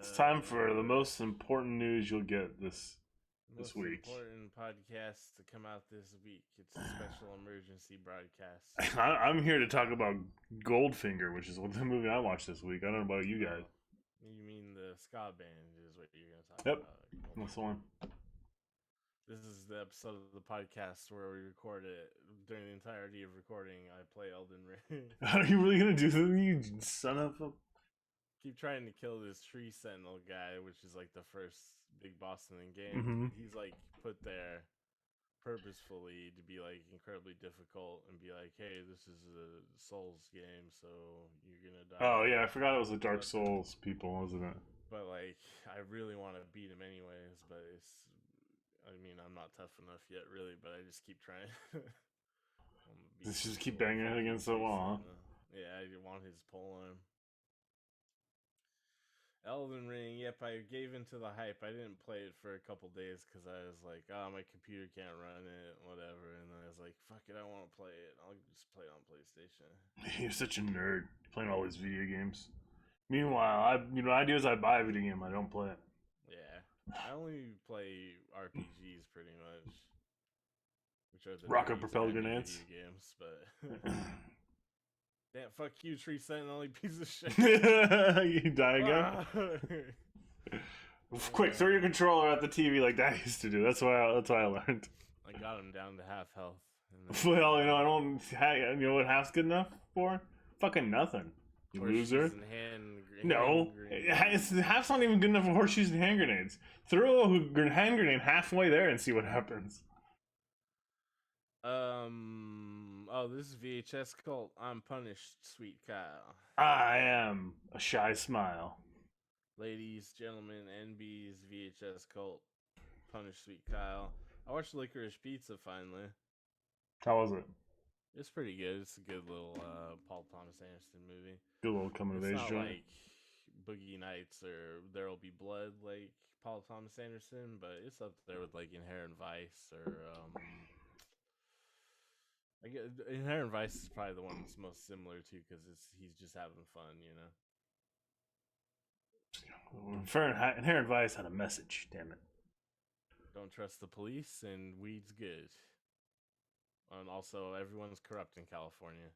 It's time for the most important news you'll get this Most week. important podcast to come out this week. It's a special emergency broadcast. I'm here to talk about Goldfinger, which is the movie I watched this week. I don't know about you guys. You mean the ska band is what you're going to talk Yep. about. That's the one. This is the episode of the podcast where we record it. During the entirety of recording, I play Elden Ring. Are you really gonna do that, you son of a... Keep trying to kill this tree sentinel guy, which is like the first big boss in the game. Mm-hmm. He's like put there purposefully to be like incredibly difficult and be like, hey, this is a Souls game, so you're gonna die. Oh yeah, I forgot it was the Dark Souls people, wasn't it? But like, I really want to beat him anyways, but I mean, I'm not tough enough yet, really, but I just keep trying. Just keep banging it against the wall, huh? Yeah, I want his polearm. Elden Ring, yep, I gave into the hype. I didn't play it for a couple days because I was like, oh, my computer can't run it, whatever. And then I was like, fuck it, I want to play it. I'll just play it on PlayStation. You're such a nerd, playing all these video games. Meanwhile, I do is I buy a video game, I don't play it. Yeah, I only play RPGs pretty much, which are the rocket propelled grenades video games. But damn, fuck you, tree sentinel, you piece of shit. You die again. Quick, throw your controller at the TV like that used to do. That's why I learned. I got him down to half health. Well, I don't. You know what half's good enough for? Fucking nothing. You loser. No, half's not even good enough for horseshoes and hand grenades. Throw a hand grenade halfway there and see what happens. Oh, this is VHS Cult. I'm punished, sweet Kyle. I am a shy smile. Ladies, gentlemen, NB's VHS Cult. Punished, sweet Kyle. I watched Licorice Pizza finally. How was it? It's pretty good. It's a good little Paul Thomas Anderson movie. Good little coming of age joint. Like Boogie Nights or There'll Be Blood like Paul Thomas Anderson, but it's up there with like Inherent Vice or I guess Inherent Vice is probably the one that's most similar to because he's just having fun, you know. Inherent Vice had a message. Damn it! Don't trust the police and weed's good. And also, everyone's corrupt in California.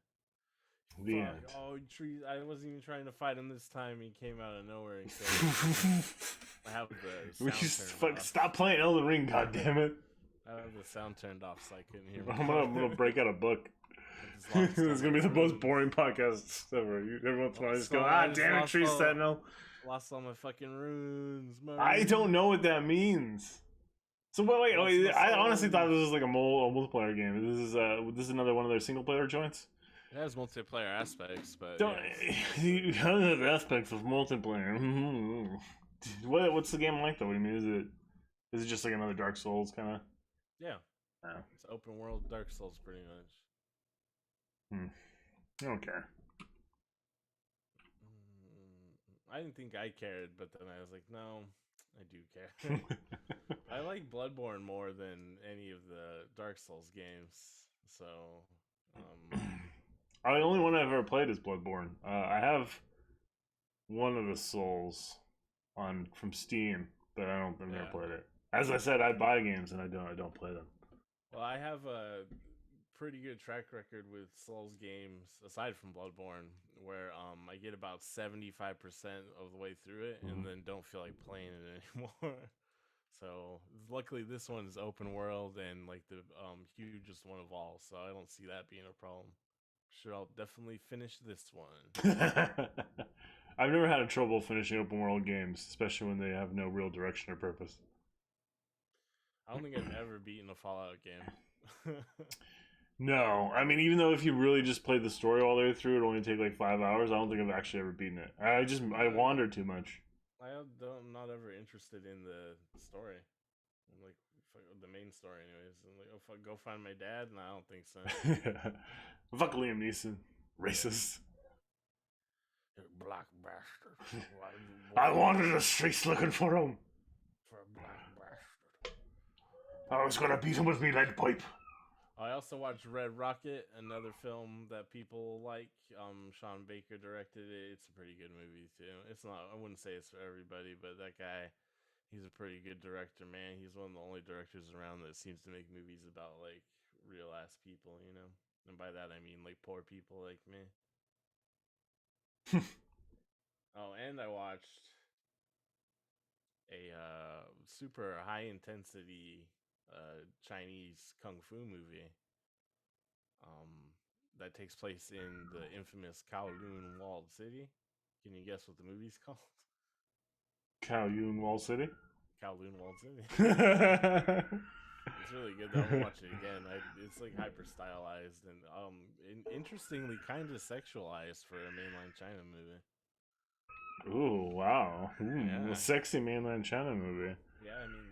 The end. Oh, trees! I wasn't even trying to fight him this time. He came out of nowhere and killed. I have the sound stop playing Elden Ring, goddammit. I have the sound turned off so I couldn't hear. I'm gonna break out a book. It's gonna be the most boring podcast ever. Every once in a while, just go, damn it, Tree Sentinel. Lost all my fucking runes. I don't know what that means. So wait, I honestly thought this was like a multiplayer game. This is another one of their single player joints. It has multiplayer aspects, but you have aspects of multiplayer. What's the game like though? What do you mean? Is it just like another Dark Souls kind of? Yeah. Oh. It's open world Dark Souls pretty much. I don't care. I didn't think I cared, but then I was like, no, I do care. I like Bloodborne more than any of the Dark Souls games. So, the only one I've ever played is Bloodborne. I have one of the Souls from Steam, but I've never played it. As I said, I buy games and I don't play them. Well, I have a pretty good track record with Souls games, aside from Bloodborne, where I get about 75% of the way through it and then don't feel like playing it anymore. So luckily this one's open world and like the hugest one of all, so I don't see that being a problem. Sure, I'll definitely finish this one. I've never had trouble finishing open world games, especially when they have no real direction or purpose. I don't think I've ever beaten a Fallout game. No, I mean, even though if you really just played the story all the way through, it only take like 5 hours. I don't think I've actually ever beaten it. I wander too much. I'm not ever interested in the story. I'm like the main story, anyways. I'm like, oh, go find my dad. No, I don't think so. Fuck Liam Neeson, racist. You black bastard. I wandered the streets looking for him. For a black bastard. I was gonna beat him with me lead pipe. I also watched Red Rocket, another film that people like. Sean Baker directed it. It's a pretty good movie too. It's not. I wouldn't say it's for everybody, but that guy, he's a pretty good director, man. He's one of the only directors around that seems to make movies about like real ass people, you know. And by that I mean like poor people like me. Oh, and I watched a super high intensity Chinese kung fu movie that takes place in the infamous Kowloon Walled City. Can you guess what the movie's called? Kowloon Wall City? Kowloon Walled City. It's really good though. I'm gonna watch it again. It's like hyper stylized and interestingly kind of sexualized for a mainland China movie. Ooh, wow. Yeah. A sexy mainland China movie. Yeah, I mean,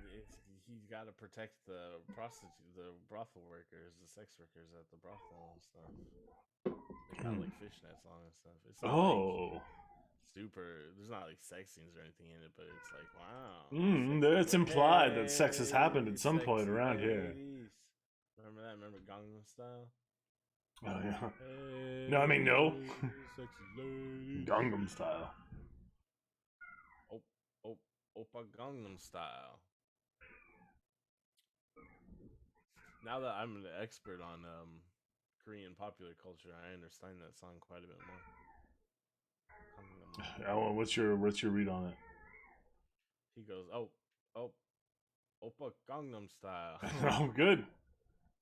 he's got to protect the brothel workers, the sex workers at the brothel and stuff. They got like fishnets on and stuff. It's not like super. There's not like sex scenes or anything in it, but it's like wow. It's implied that sex has happened at some point around here. Remember that? Remember Gangnam Style? Oh yeah. Hey, No, I mean no. Sexy lady. Gangnam Style. Oppa Gangnam Style. Now that I'm an expert on Korean popular culture, I understand that song quite a bit more. What's your read on it? He goes, Oppa Gangnam Style. Oh, good.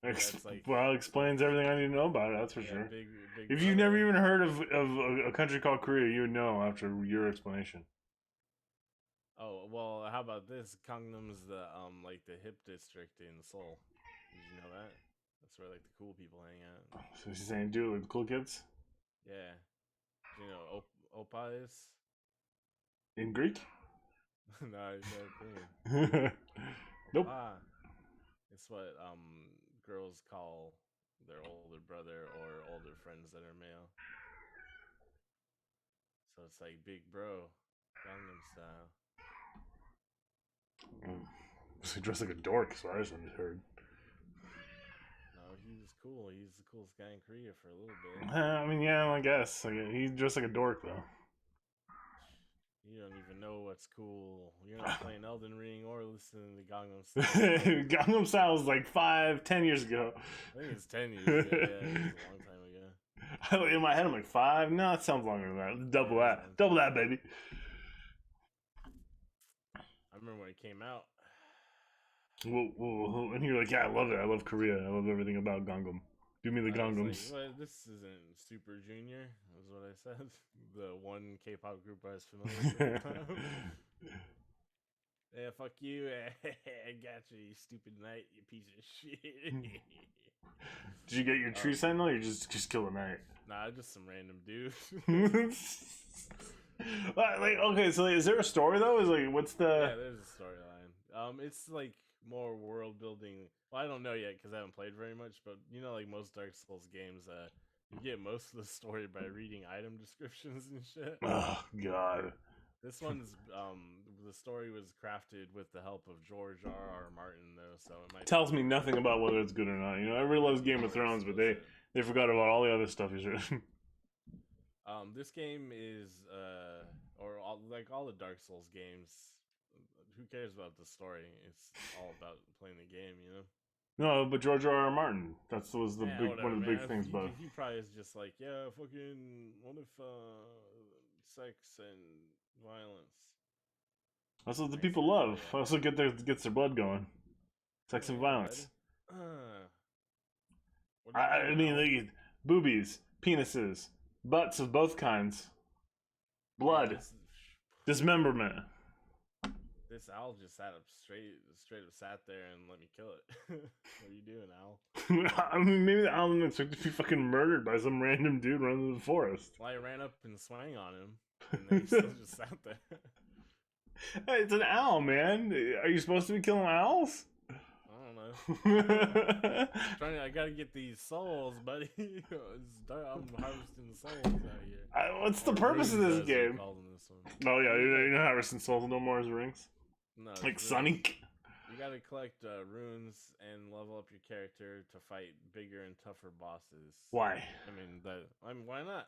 Explains everything I need to know about it. That's for sure. Big if you've never even heard of a country called Korea, you would know after your explanation. Oh well, how about this? Gangnam's the like the hip district in Seoul. Did you know that? That's where like the cool people hang out. So she's saying, do it with the cool kids? Yeah. Do you know Oppa is? In Greek? No, it's not Korean. Nope. It's what girls call their older brother or older friends that are male. So it's like big bro, Gangnam Style. So he dressed like a dork, so I just heard. No, he was cool. He's the coolest guy in Korea for a little bit. I mean, yeah, I guess. He dressed like a dork, though. You don't even know what's cool. You're not playing Elden Ring or listening to Gangnam Style. Gangnam Style was like 5-10 years ago. I think it's 10 years ago. Yeah, it was a long time ago. In my head, I'm like 5. No, it sounds longer than that. Double that. Double that, baby. I remember when it came out. Whoa. And you're like, yeah, I love it. I love Korea. I love everything about Gangnam. Give me the Gangnams. Like, well, this isn't Super Junior, is what I said. The one K-pop group I was familiar with at the time. Yeah, fuck you. I got you, you stupid knight, you piece of shit. Did you get your tree sentinel, or you just kill a knight? Nah, just some random dude. Like, okay, so is there a story though? Is like, what's the? Yeah, there's a storyline. It's like more world building. Well, I don't know yet because I haven't played very much, but you know, like most Dark Souls games, you get most of the story by reading item descriptions and shit. Oh God. This one's the story was crafted with the help of George R.R. Martin, though, so it might tells me nothing about whether it's good or not. You know, everybody loves Game of Thrones, but they forgot about all the other stuff he's written. This game is like all the Dark Souls games. Who cares about the story? It's all about playing the game, you know. No, but George R.R. Martin. That was the one of the big things. But he probably is just like, yeah, fucking. What if sex and violence? That's what the people love. Also gets their blood going. Sex and violence. I mean, like, boobies, penises, butts of both kinds, blood, dismemberment. This owl just straight up sat there and let me kill it. What are you doing, owl? I mean, maybe the owl didn't expect to be fucking murdered by some random dude running through the forest. Well, I ran up and swang on him, and then he still just sat there. Hey, it's an owl, man. Are you supposed to be killing owls? I don't know. I gotta get these souls, buddy. I'm harvesting souls out here. What's the purpose of this game? Oh yeah, you're not harvesting souls no more as rings. No, like Sonic. You gotta collect runes and level up your character to fight bigger and tougher bosses. Why? Why not?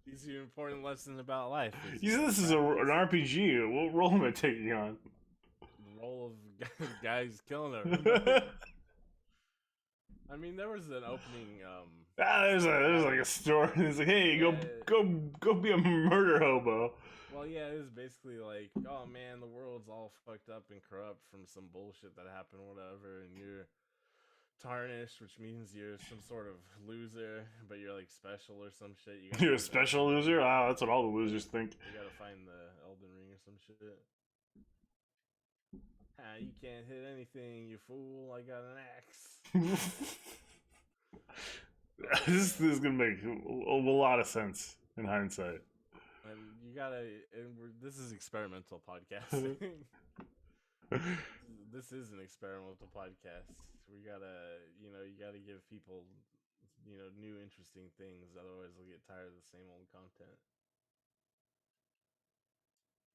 These are important lessons about life. You said this is an RPG. What role am I taking on? The role of guys killing everyone. I mean, there was an opening. There's like a store. It's like, hey, go be a murder hobo. Well, yeah, it was basically like, oh man, the world's all fucked up and corrupt from some bullshit that happened, whatever, and you're tarnished, which means you're some sort of loser, but you're like special or some shit. You're a special loser? Wow, that's what all the losers think. You gotta find the Elden Ring or some shit. You can't hit anything, you fool. I got an axe. This is gonna make a lot of sense in hindsight. And you gotta. This is experimental podcasting. This is an experimental podcast. We gotta, you gotta give people, new interesting things. Otherwise, they'll get tired of the same old content.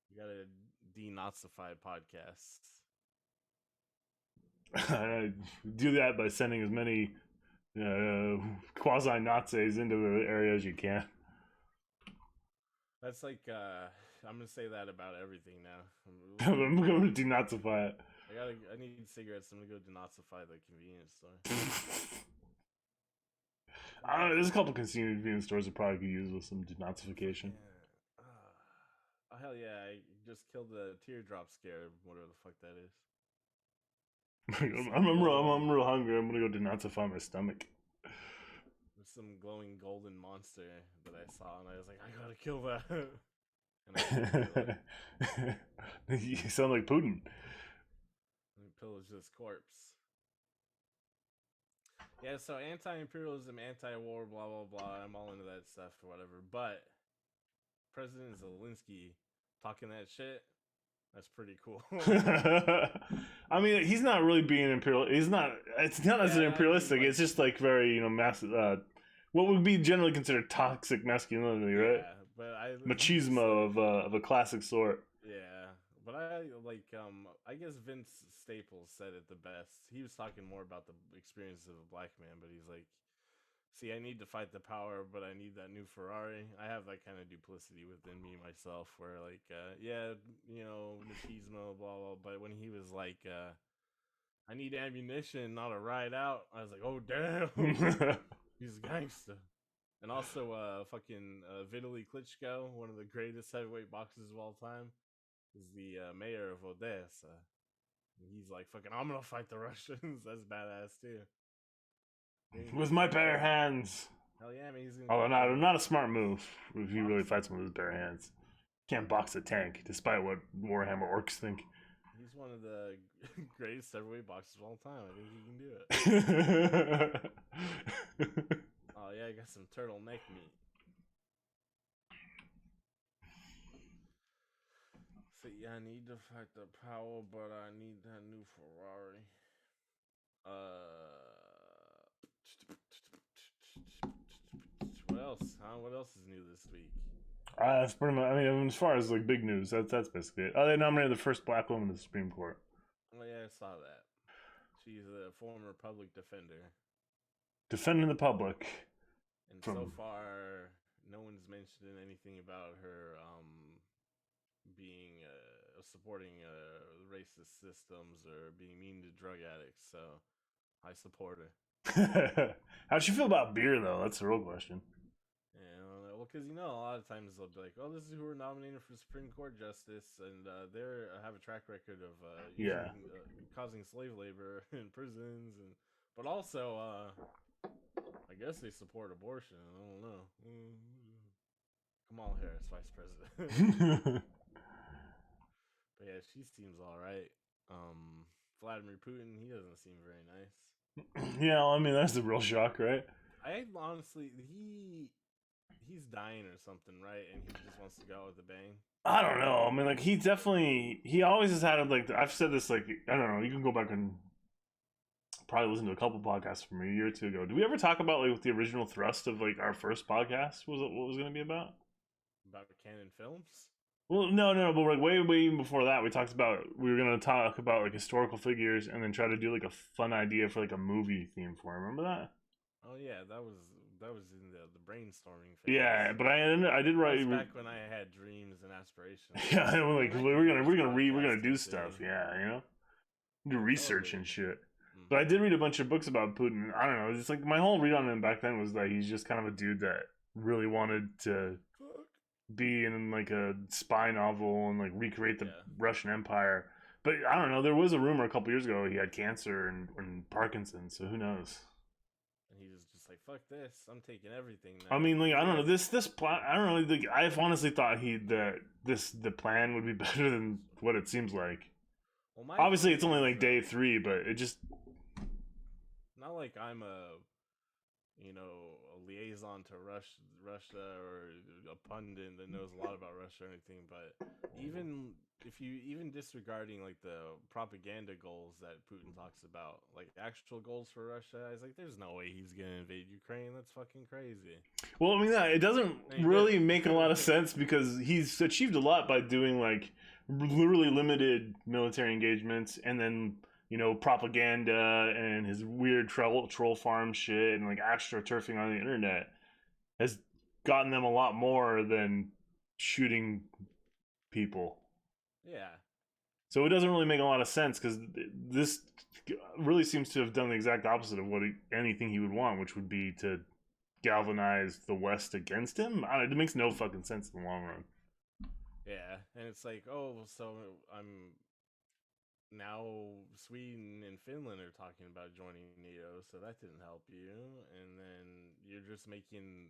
You gotta denazify podcasts. Do that by sending as many quasi-Nazis into the area as you can. That's like, I'm gonna say that about everything now. I'm going to denazify it. I need cigarettes. I'm gonna go denazify the convenience store. There's a couple convenience stores that probably could use with some denazification. Yeah. Oh hell yeah! I just killed the teardrop scare, whatever the fuck that is. I'm real hungry. I'm gonna go denazify my stomach. There's some glowing golden monster that I saw, and I was like, I gotta kill that. And You sound like Putin. And pillage this corpse. Yeah, so anti-imperialism, anti-war, blah blah blah. I'm all into that stuff or whatever. But President Zelensky talking that shit. That's pretty cool. I mean, he's not really being imperial. It's not necessarily imperialistic. It's just like very, what would be generally considered toxic masculinity, right? Yeah, but machismo of a classic sort. Yeah, but I guess Vince Staples said it the best. He was talking more about the experience of a black man, but he's like, see, I need to fight the power, but I need that new Ferrari. I have that kind of duplicity within me myself where, like, machismo, blah, blah. But when he was like, I need ammunition, not a ride out, I was like, oh, damn. He's a gangster. And also, Vitaly Klitschko, one of the greatest heavyweight boxers of all time, is the mayor of Odessa. And he's like, fucking, I'm going to fight the Russians. That's badass, too. With my bare hands. Hell yeah, man. Not a smart move if you really fight someone with his bare hands. Can't box a tank, despite what Warhammer orcs think. He's one of the greatest heavyweight boxers of all time. I think he can do it. Oh yeah, I got some turtleneck meat. So yeah, I need to fight the power, but I need that new Ferrari. What else? What else is new this week? That's pretty much. I mean, as far as like big news, that's basically it. They nominated the first black woman to the Supreme Court. Oh yeah, I saw that. She's a former public defender. Defending the public. And so far, no one's mentioned anything about her being supporting racist systems or being mean to drug addicts. So I support her. How'd she feel about beer, though? That's the real question. Yeah, well, because a lot of times they'll be like, "Oh, this is who we're nominating for Supreme Court justice," and they have a track record of causing slave labor in prisons, but also, I guess they support abortion. I don't know. Kamala Harris, vice president. But yeah, she seems all right. Vladimir Putin, he doesn't seem very nice. Yeah, I mean, that's the real shock, right? I honestly, he's dying or something, right? And he just wants to go out with a bang. I don't know. I mean, like, he always has had, like, I've said this, like, I don't know, you can go back and probably listen to a couple podcasts from a year or two ago. Did we ever talk about, like, what the original thrust of, like, our first podcast was, what was going to be about? About canon films? Well, no, but like way before that, we were gonna talk about like historical figures and then try to do like a fun idea for like a movie theme for it. Remember that? Oh yeah, that was in the brainstorming phase. Yeah, but I did That write. was back when I had dreams and aspirations. Like, Yeah, we're man, like I could do this we're gonna do podcasting stuff. thing. Yeah, do research Totally. and shit. But I Hmm. did read a bunch of books about Putin. I don't know. It's like my whole read on him back then was that he's just kind of a dude that really wanted to Fuck. be in like a spy novel and like recreate the Yeah. Russian Empire. But I don't know. There was a rumor a couple years ago he had cancer and Parkinson's. So who knows? And he was just like, "Fuck this! I'm taking everything I now." mean, like He's I don't know. good. This plan. I don't know. Like, I've honestly thought the plan would be better than what it seems like. Well, my Obviously, thing it's only is like day 3, but it just not like I'm a liaison to Russia or a pundit that knows a lot about Russia or anything. But even if you even disregarding like the propaganda goals that Putin talks about, like actual goals for Russia, I was like, there's no way he's gonna invade Ukraine. That's fucking crazy. well, I mean, it doesn't And he did really it. make a lot of sense because he's achieved a lot by doing like literally limited military engagements and then propaganda and his weird troll farm shit and like astroturfing on the internet has gotten them a lot more than shooting people. Yeah, So it doesn't really make a lot of sense because this really seems to have done the exact opposite of anything he would want, which would be to galvanize the West against him. It makes no fucking sense in the long run. yeah, and it's like, oh, so I'm now Sweden and Finland are talking about joining NATO, so that didn't help you. And then you're just making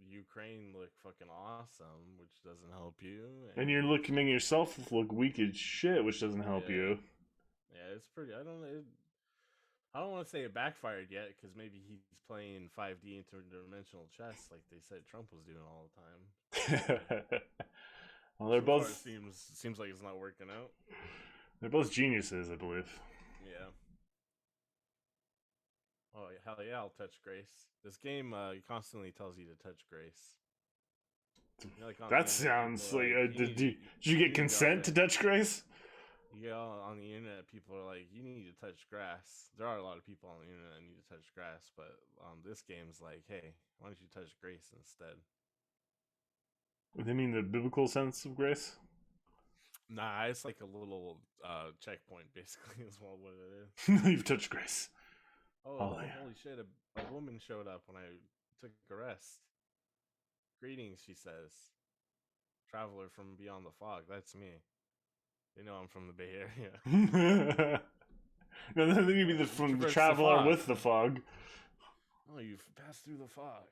Ukraine look fucking awesome, which doesn't help you. And And you're making yourself look weak as shit, which doesn't help yeah, you. yeah, it's pretty. I don't want to say it backfired yet because maybe he's playing 5D interdimensional chess like they said Trump was doing all the time. But Well, they're so far, it both seems like it's not working out. geniuses, I believe. Yeah. Oh hell yeah, I'll touch Grace. This game constantly tells you to touch Grace. Like on the That internet, people sounds are like. like, Did you you get need to go out consent to there. touch Grace? You go on the internet, people are like, you need to touch grass. There are a lot of people on the internet that need to touch grass, but this game's like, hey, why don't you touch Grace instead? They mean the biblical sense of grace? Nah, it's like a little checkpoint, basically, is what it is. You've touched grace. Oh, Hallelujah. holy shit! A woman showed up when I took a rest. Greetings, she says. Traveler from beyond the fog. That's me. They know I'm from the Bay Area. No, then you'd be You from the traverse the traveler fog. with the fog. Oh, you've passed through the fog.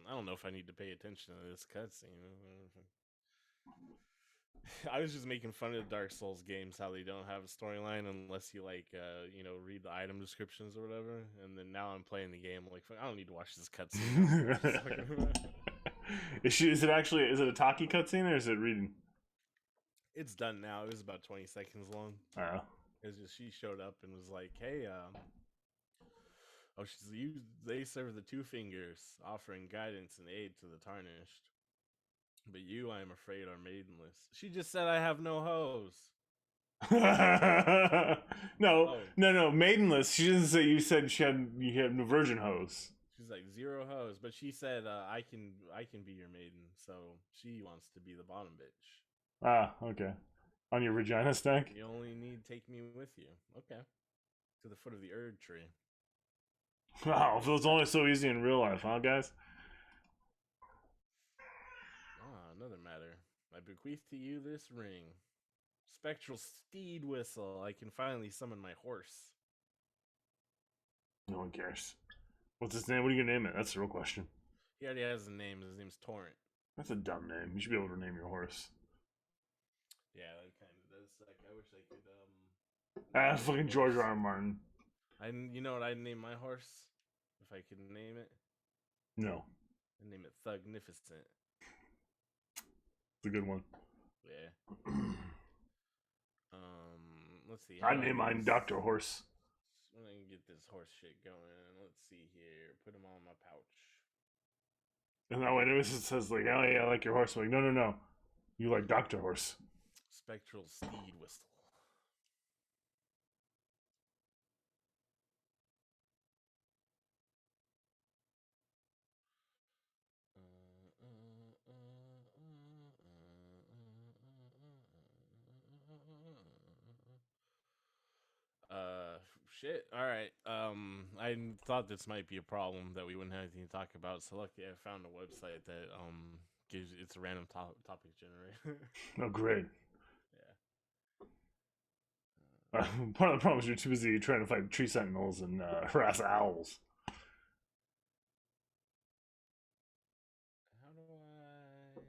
I don't know if I need to pay attention to this cutscene. I was just making fun of Dark Souls games how they don't have a storyline unless you read the item descriptions or whatever. And then now I'm playing the game like I don't need to watch this cutscene. Is it a talkie cutscene or is it reading? It's done now. It was about 20 seconds long. Oh. It's just she showed up and was like, "Hey, they serve the two fingers, offering guidance and aid to the tarnished. But you, I am afraid, are maidenless." She just said, "I have no hose." No, Oh, no, maidenless. She didn't say you said you had no virgin hose. she's like zero hose, but she said, "I can be your maiden." So she wants to be the bottom bitch. Ah, okay. On your vagina stack? You only need take me with you. Okay, to the foot of the Erd tree. Wow, if it was only so easy in real life, huh, guys? Another matter. I bequeath to you this ring. Spectral steed whistle. I can finally summon my horse. No one cares. What's his name? What are you gonna name it? That's the real question. He already has a name. His name's Torrent. That's a dumb name. You should be able to name your horse. Yeah, that kind of does suck. I wish I could. Fucking George R. R. Martin. You know what I'd name my horse if I could name it? No, I'd name it Thugnificent. it's a good one. Yeah. Let's see. I'd name mine Doctor Horse. When I can get this horse shit going. Let's see here. Put him on my pouch. And that way it says like, oh yeah, I like your horse. I'm like, no, no, no. You like Dr. Horse. Spectral steed whistle. Shit. All right. I thought this might be a problem that we wouldn't have anything to talk about. So luckily, I found a website that gives it's a random topic generator. Oh, great. Yeah. Part of the problem is you're too busy trying to fight tree sentinels and harass owls. How do I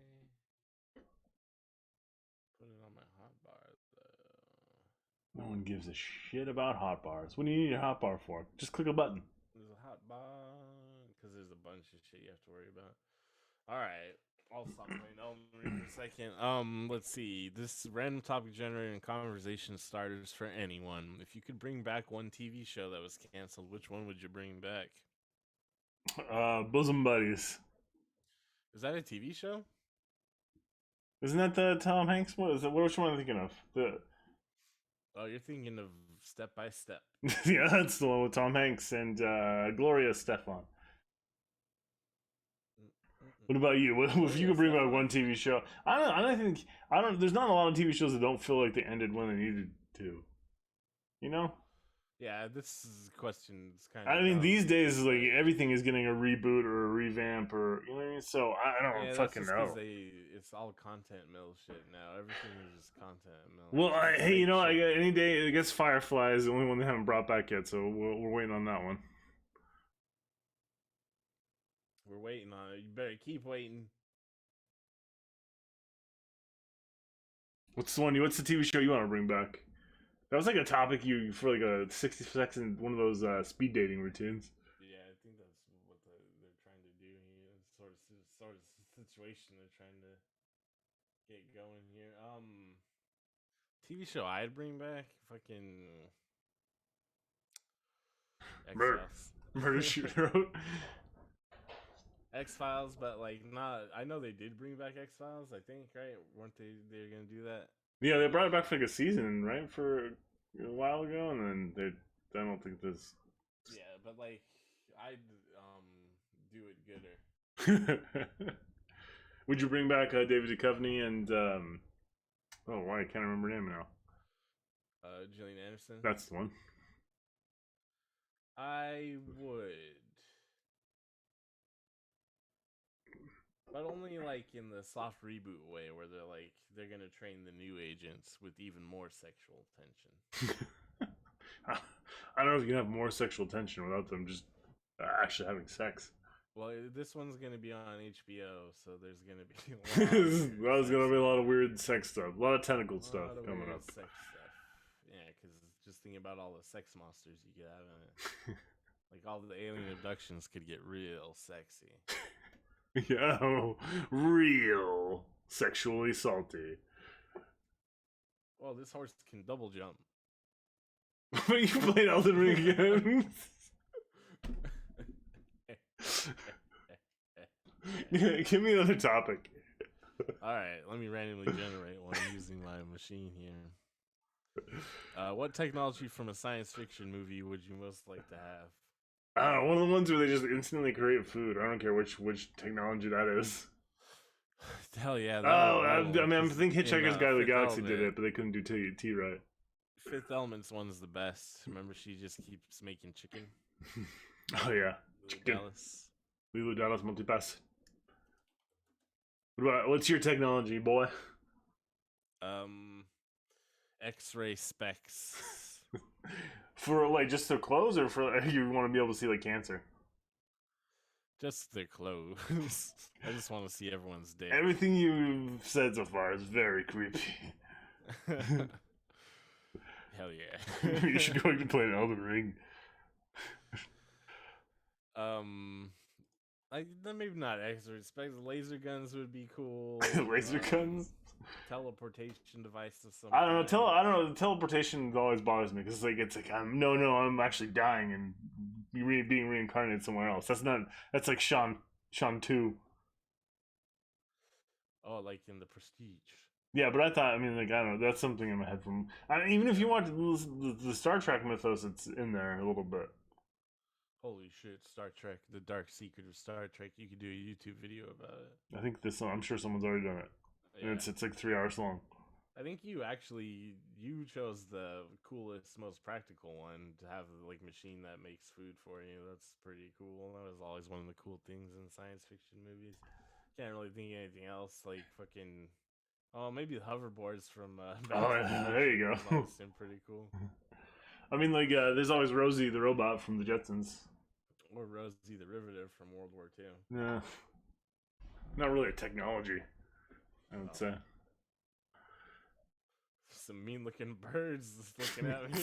put it on my hotbar though? No one gives a shit about hotbars. What do you need your hotbar for? Just click a button. There's a hotbar because there's a bunch of shit you have to worry about. All right. I'll stop playing Elden Ring for a second. Let's see. This random topic generator and conversation starters for anyone. If you could bring back one TV show that was canceled, which one would you bring back? Bosom Buddies. Is that a TV show? Isn't that the Tom Hanks? What is it? Which one am I thinking of? Oh, you're thinking of Step by Step. Yeah, that's the one with Tom Hanks and Gloria Estefan. What about you? What if you could bring back one TV show? I don't. There's not a lot of TV shows that don't feel like they ended when they needed to. You know? Yeah, this question is kind of. I mean, these days, like everything is getting a reboot or a revamp, or you know what I mean. So I don't fucking know. It's all content mill shit now. Everything is just content mill. Well, hey, you know, I got any day. I guess Firefly is the only one they haven't brought back yet, so we're waiting on that one. We're waiting on it. You better keep waiting. What's the TV show you want to bring back? That was like a topic you for like a 60-second one of those speed dating routines. Yeah, I think that's what they're trying to do here. Sort of situation they're trying to get going here. TV show I'd bring back fucking Murder She Wrote. X-Files, but like not. I know they did bring back X-Files. I think, right? Weren't they're gonna do that? Yeah, they brought it back for like a season, right? For a while ago, and then I don't think this. Yeah, but like I'd do it gooder. Would you bring back David Duchovny and oh, why I can't remember her name now. Gillian Anderson. That's the one. I would. But only like in the soft reboot way, where they're gonna train the new agents with even more sexual tension. I don't know if you can have more sexual tension without them just actually having sex. Well, this one's gonna be on HBO, so there's gonna be there's gonna be a lot of weird sex stuff, a lot of tentacle stuff coming up. Sex stuff. Yeah, because just thinking about all the sex monsters you could have in it, like all the alien abductions could get real sexy. Yeah, real sexually salty. Well, this horse can double jump. You played Elden Ring again? Yeah, give me another topic. Alright, let me randomly generate one using my machine here. What technology from a science fiction movie would you most like to have? I don't know, one of the ones where they just instantly create food. I don't care which technology that is. Hell yeah. I think Hitchhiker's Guide to the Galaxy did it, but they couldn't do T right. Fifth Element's one's the best. Remember, she just keeps making chicken? Oh, yeah. Chicken. Lilo Dallas Multipass. What's your technology, boy? X-ray specs. For like just their clothes, or for you want to be able to see like cancer? Just their clothes. I just want to see everyone's dick. Everything you've said so far is very creepy. Hell yeah. You should go to play an Elden Ring. Maybe not X-ray specs. Laser guns would be cool. Laser guns? Teleportation device of some I don't know. The teleportation always bothers me because it's like I'm actually dying and being reincarnated somewhere else. That's like Sean 2. Oh, like in the Prestige. Yeah, but I thought, I mean, like, I don't know, that's something in my head from. Even if you watch the Star Trek mythos, it's in there a little bit. Holy shit, Star Trek, the dark secret of Star Trek. You could do a YouTube video about it. I think I'm sure someone's already done it. Yeah. And it's like 3 hours long. I think you chose the coolest, most practical one to have the like machine that makes food for you. That's pretty cool. That was always one of the cool things in science fiction movies. Can't really think of anything else like fucking. Oh, maybe the hoverboards from. There you go. Seem pretty cool. I mean, like, there's always Rosie the robot from the Jetsons. Or Rosie the Riveter from World War II. Yeah. Not really a technology, I would say. Some mean-looking birds looking at me.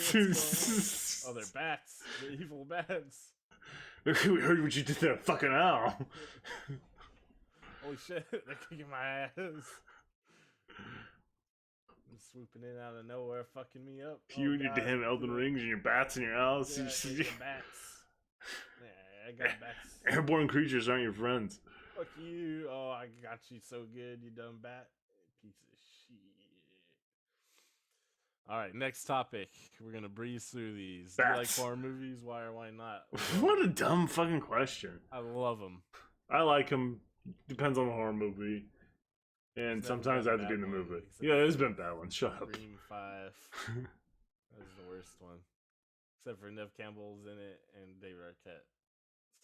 Oh, they're bats. They're evil bats. We heard what you did to that fucking owl. Holy shit, they're kicking my ass. I'm swooping in out of nowhere, fucking me up. You and your damn Elden Rings and your bats and your owls. Yeah, bats. Yeah, I got bats. Airborne creatures aren't your friends. Fuck you. Oh, I got you so good, you dumb bat. Piece of shit. Alright, next topic. We're gonna breeze through these. Bats. Do you like horror movies? Why or why not? What a dumb fucking question. I love them. I like them. Depends on the horror movie. And sometimes I have to be in the movie. Yeah, there's been bad ones. Shut up. Scream 5. That was the worst one. Except for Nev Campbell's in it and David Arquette.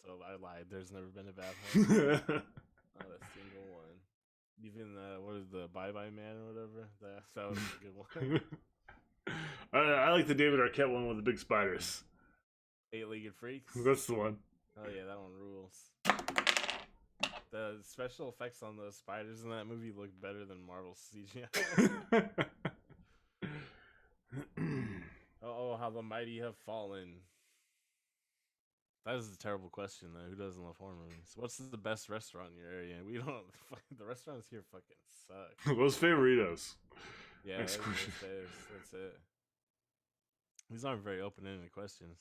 So I lied. There's never been a bad one. Not a single one. Even what is the Bye Bye Man or whatever? That was a good one. I like the David Arquette one with the big spiders. 8-Legged Freaks. That's the one. Oh yeah, that one rules. The special effects on those spiders in that movie look better than Marvel's CGI. Oh, how the mighty have fallen. That is a terrible question, though. Who doesn't love horror movies? What's the best restaurant in your area? We don't. The restaurants here fucking suck. Those favoritos. Yeah, that's it. These aren't very open-ended questions.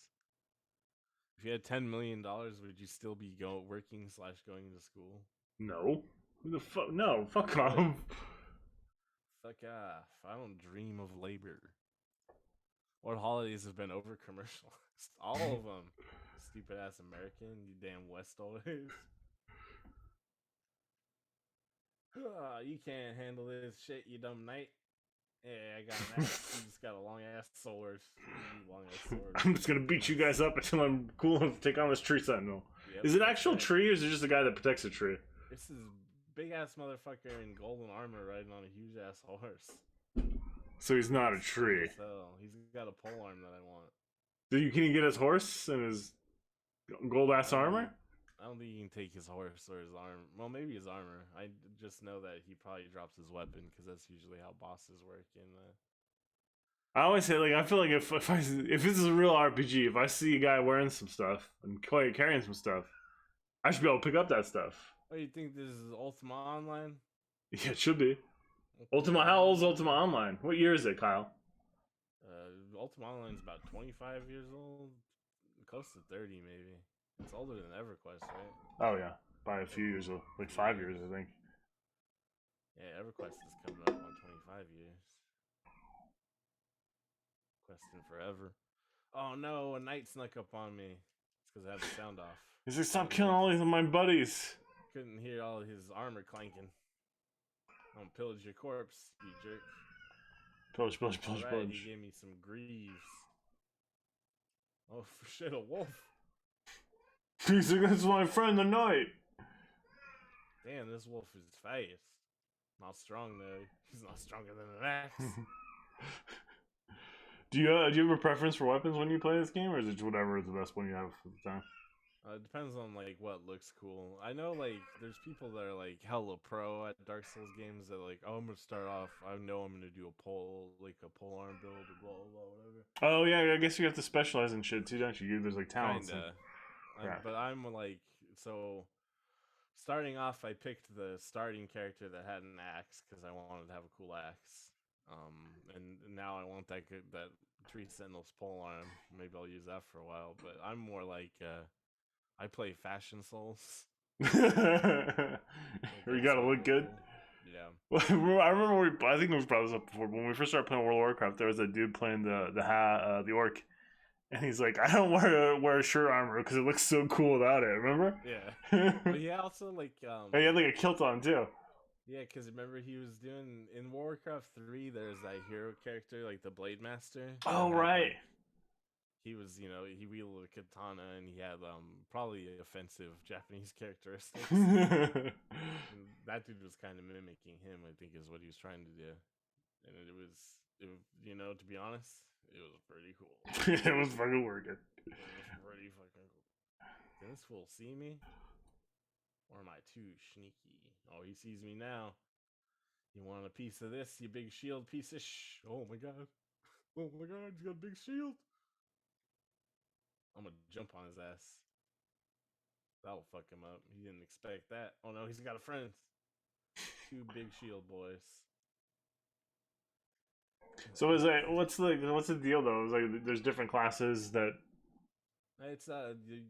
If you had $10 million, would you still be working/going to school? No. Who the fuck? No. Fuck off. Fuck off. I don't dream of labor. What holidays have been over-commercialized? All of them. Stupid ass American, you damn West always. You can't handle this shit, you dumb knight. Yeah, I got an axe. You just got a long ass sword. I'm just gonna beat you guys up until I'm cool enough to take on this tree sentinel. Yep, is it actual tree or is it just a guy that protects a tree? This is big ass motherfucker in golden armor riding on a huge ass horse. So he's not a tree. So he's got a pole arm that I want. Can you get his horse and his gold ass armor? I don't think you can take his horse or his arm. Well, maybe his armor. I just know that he probably drops his weapon because that's usually how bosses work. I always say, like, I feel like if this is a real RPG, if I see a guy wearing some stuff and carrying some stuff, I should be able to pick up that stuff. Oh, you think this is Ultima Online? Yeah, it should be. Ultima. How old is Ultima Online? What year is it, Kyle? Ultima Online is about 25 years old, close to 30 maybe. It's older than EverQuest, right? Oh yeah, by a few years, like 5 years, I think. Yeah, EverQuest is coming up on 25 years. Questing forever. Oh no, a knight snuck up on me. It's because I had the sound off. He's like, stop killing all these of my buddies. Couldn't hear all his armor clanking. Don't pillage your corpse, you jerk. Pillage. He gave me some greaves. Oh, for shit, a wolf. He's like, that's my friend the knight. Damn, this wolf is fast. Not strong though. He's not stronger than an axe. Do you have a preference for weapons when you play this game, or is it whatever is the best one you have at the time? It depends on like what looks cool. I know like there's people that are like hella pro at Dark Souls games that like, oh, I'm gonna start off. I know I'm gonna do a pole arm build or blah blah whatever. Oh yeah, I guess you have to specialize in shit too, don't you? There's like talents. Kinda. But I'm like, so starting off, I picked the starting character that had an axe because I wanted to have a cool axe. And now I want that Tree Sentinel's polearm. Maybe I'll use that for a while. But I'm more like I play Fashion Souls. You gotta look good. Yeah. I remember I think it was probably up before when we first started playing World of Warcraft. There was a dude playing the orc, and he's like, I don't wear a shirt armor because it looks so cool without it. Remember? Yeah. But he also like And he had like a kilt on too. Yeah, because remember he was doing in Warcraft 3. There's that hero character like the Blade Master. Oh right. Like, he was, you know, he wielded a katana and he had probably offensive Japanese characteristics. That dude was kind of mimicking him, I think, is what he was trying to do, and it was, you know, to be honest, it was pretty cool. It was fucking working. It was pretty fucking cool. Can this fool see me? Or am I too sneaky? Oh, he sees me now. You want a piece of this, you big shield piece of Oh my god. Oh my god, he's got a big shield. I'm gonna jump on his ass. That'll fuck him up. He didn't expect that. Oh no, he's got a friend. Two big shield boys. So is like, what's the deal though? It's like there's different classes that. It's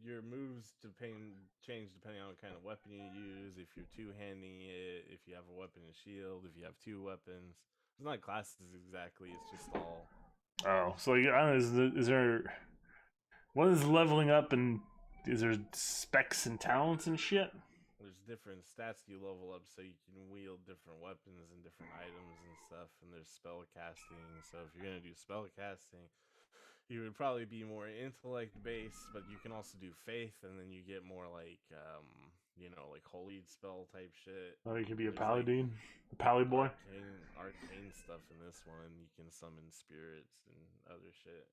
your moves change depending on what kind of weapon you use. If you're two-handing it, if you have a weapon and shield, if you have two weapons. It's not classes exactly. It's just all. Oh, so like, I don't know, is there what is leveling up, and is there specs and talents and shit? There's different stats you level up so you can wield different weapons and different items and stuff. And there's spell casting. So if you're gonna do spell casting, you would probably be more intellect based, but you can also do faith, and then you get more like, you know, like holy spell type shit. Oh, you can be a paladin, a pally boy. Arcane stuff in this one. You can summon spirits and other shit.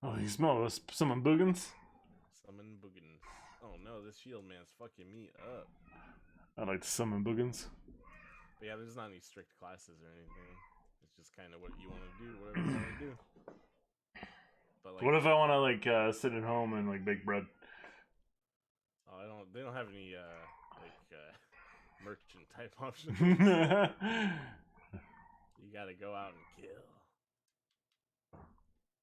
Oh, you smell those summon boogans? Summon boogans. Oh no, this shield man's fucking me up. I'd like to summon boogans. But yeah, there's not any strict classes or anything. It's just kind of what you want to do, whatever you want to do. But like, what if I want to like sit at home and like bake bread? Oh, they don't have any merchant type options. You gotta go out and kill.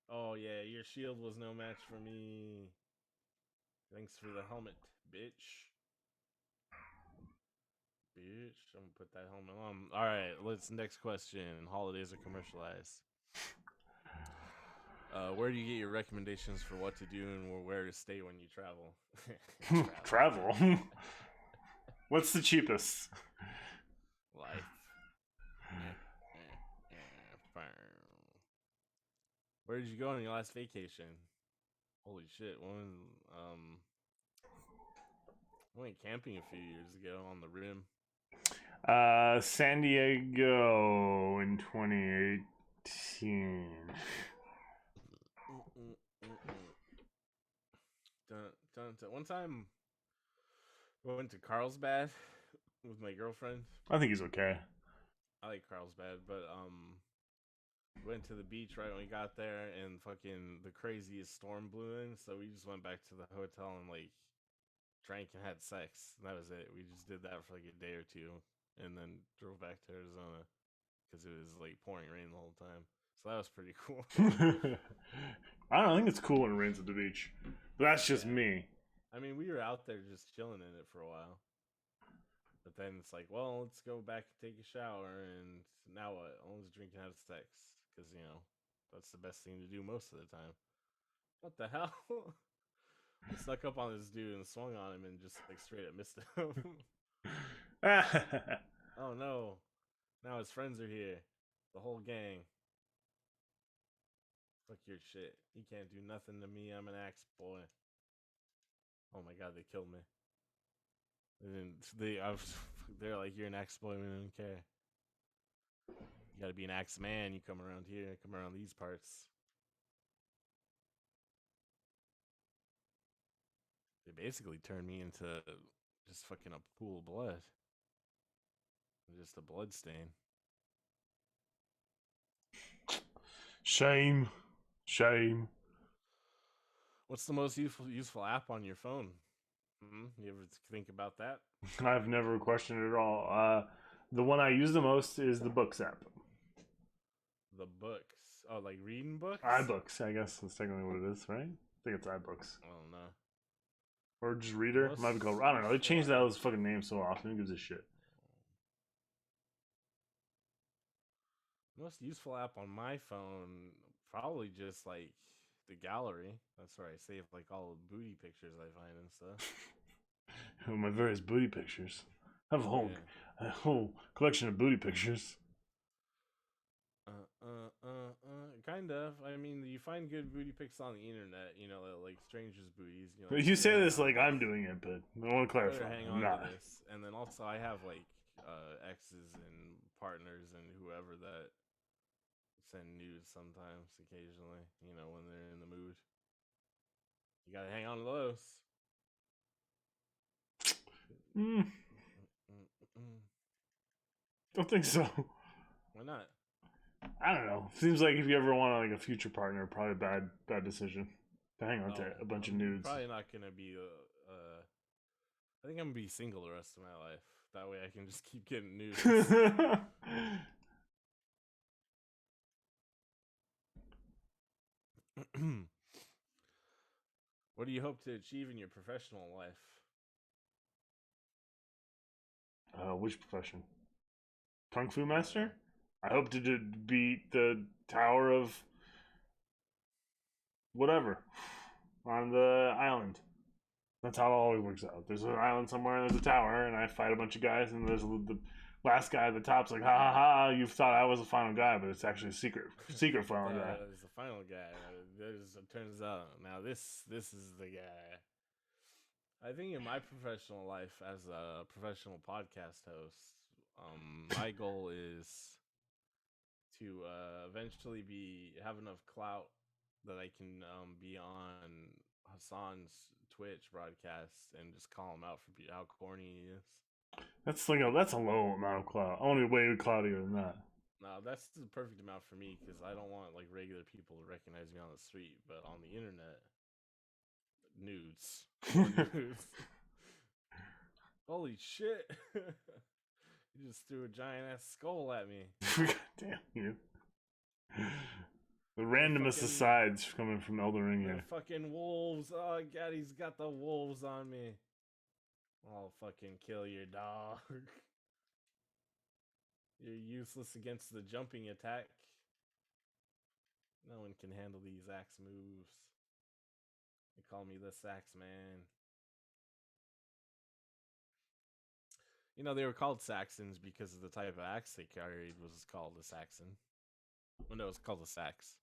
Oh yeah, your shield was no match for me. Thanks for the helmet, bitch. Bitch, I'm gonna put that helmet on. All right, next question. Holidays are commercialized. Where do you get your recommendations for what to do and where to stay when you travel? Travel? What's the cheapest? Life. Where did you go on your last vacation? Holy shit! I went camping a few years ago on the rim. San Diego in 2018. One time, I went to Carlsbad with my girlfriend. I think he's okay. I like Carlsbad, but went to the beach right when we got there, and fucking the craziest storm blew in. So we just went back to the hotel and like drank and had sex. And that was it. We just did that for like a day or two, and then drove back to Arizona because it was like pouring rain the whole time. So that was pretty cool. I don't think it's cool when it rains at the beach, but that's just me. I mean, we were out there just chilling in it for a while. But then it's like, well, let's go back and take a shower, and now what? I was drinking out of sex, because, you know, that's the best thing to do most of the time. What the hell? I snuck up on this dude and swung on him and just, like, straight up missed him. Oh, no. Now his friends are here. The whole gang. Fuck your shit. He can't do nothing to me. I'm an axe boy. Oh my god, they killed me. They're like, you're an axe boy, we don't care. You gotta be an axe man, you come around here, come around these parts. They basically turned me into just fucking a pool of blood. Just a blood stain. Shame. Shame. What's the most useful app on your phone? You ever think about that? I've never questioned it at all. The one I use the most is the Books app. The books? Oh, like reading books? iBooks, I guess that's technically what it is, right? I think it's iBooks. I don't know. Or just Reader. It might be called. I don't know. They change those fucking names so often. Who gives a shit? Most useful app on my phone, probably just like the gallery. That's where I save like all the booty pictures I find and stuff. My various booty pictures. I have a whole collection of booty pictures. Kind of. I mean, you find good booty pics on the internet, you know, like strangers' booties. You know, You say this like I'm doing it, but I want to clarify. Hang on to this. And then also, I have like exes and partners and whoever that send nudes sometimes, occasionally. You know, when they're in the mood. You gotta hang on to those. Don't think so. Why not? I don't know. Seems like if you ever want like a future partner, probably a bad decision to hang on to a bunch of nudes. Probably not gonna be. I think I'm gonna be single the rest of my life. That way, I can just keep getting nudes. What do you hope to achieve in your professional life? Which profession? Kung Fu Master? I hope to beat the Tower of whatever on the island. That's how it always works out. There's an island somewhere, and there's a tower, and I fight a bunch of guys, and there's the last guy at the top's like, ha ha ha, you thought I was the final guy, but it's actually a secret final guy. It's the final guy. It turns out now this is the guy. I think in my professional life as a professional podcast host, my goal is to eventually have enough clout that I can be on Hassan's Twitch broadcast and just call him out for how corny he is. That's a low amount of clout. I want to be way cloudier than that. No, that's the perfect amount for me because I don't want like regular people to recognize me on the street, but on the internet, nudes. Holy shit! You just threw a giant ass skull at me. God damn you! The randomest asides coming from Elden Ring here. Fucking wolves! Oh god, he's got the wolves on me. I'll fucking kill your dog. You're useless against the jumping attack. No one can handle these axe moves. They call me the Sax Man. You know, they were called Saxons because of the type of axe they carried was called a Saxon. Well, no, it was called a sax.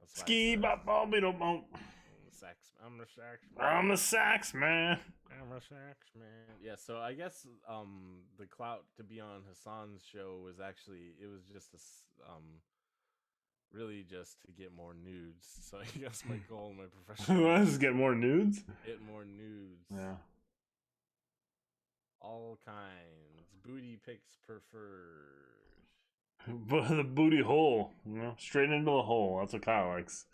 Ski bop bop beetle bump. I'm the sax man. I'm the sax man. I'm a sax man. Yeah, so I guess the clout to be on Hassan's show was actually just really just to get more nudes. So I guess my goal in my professional life is get more nudes? Get more nudes. Yeah. All kinds. Booty pics preferred. But the booty hole, you know, straight into the hole. That's what Kyle likes.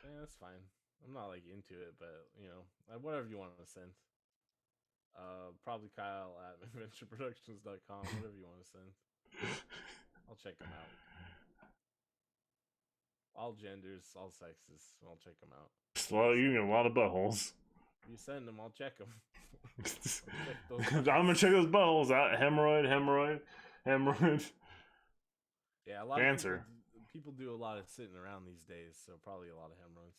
Yeah, that's fine. I'm not like into it, but you know, whatever you want to send. Probably Kyle at adventureproductions.com. Whatever you want to send. I'll check them out. All genders, all sexes. I'll check them out. Well, you get a lot of buttholes. You send them, I'll check them. I'm gonna check those buttholes out. Hemorrhoid. Yeah, a lot of people do a lot of sitting around these days, so probably a lot of hemorrhoids.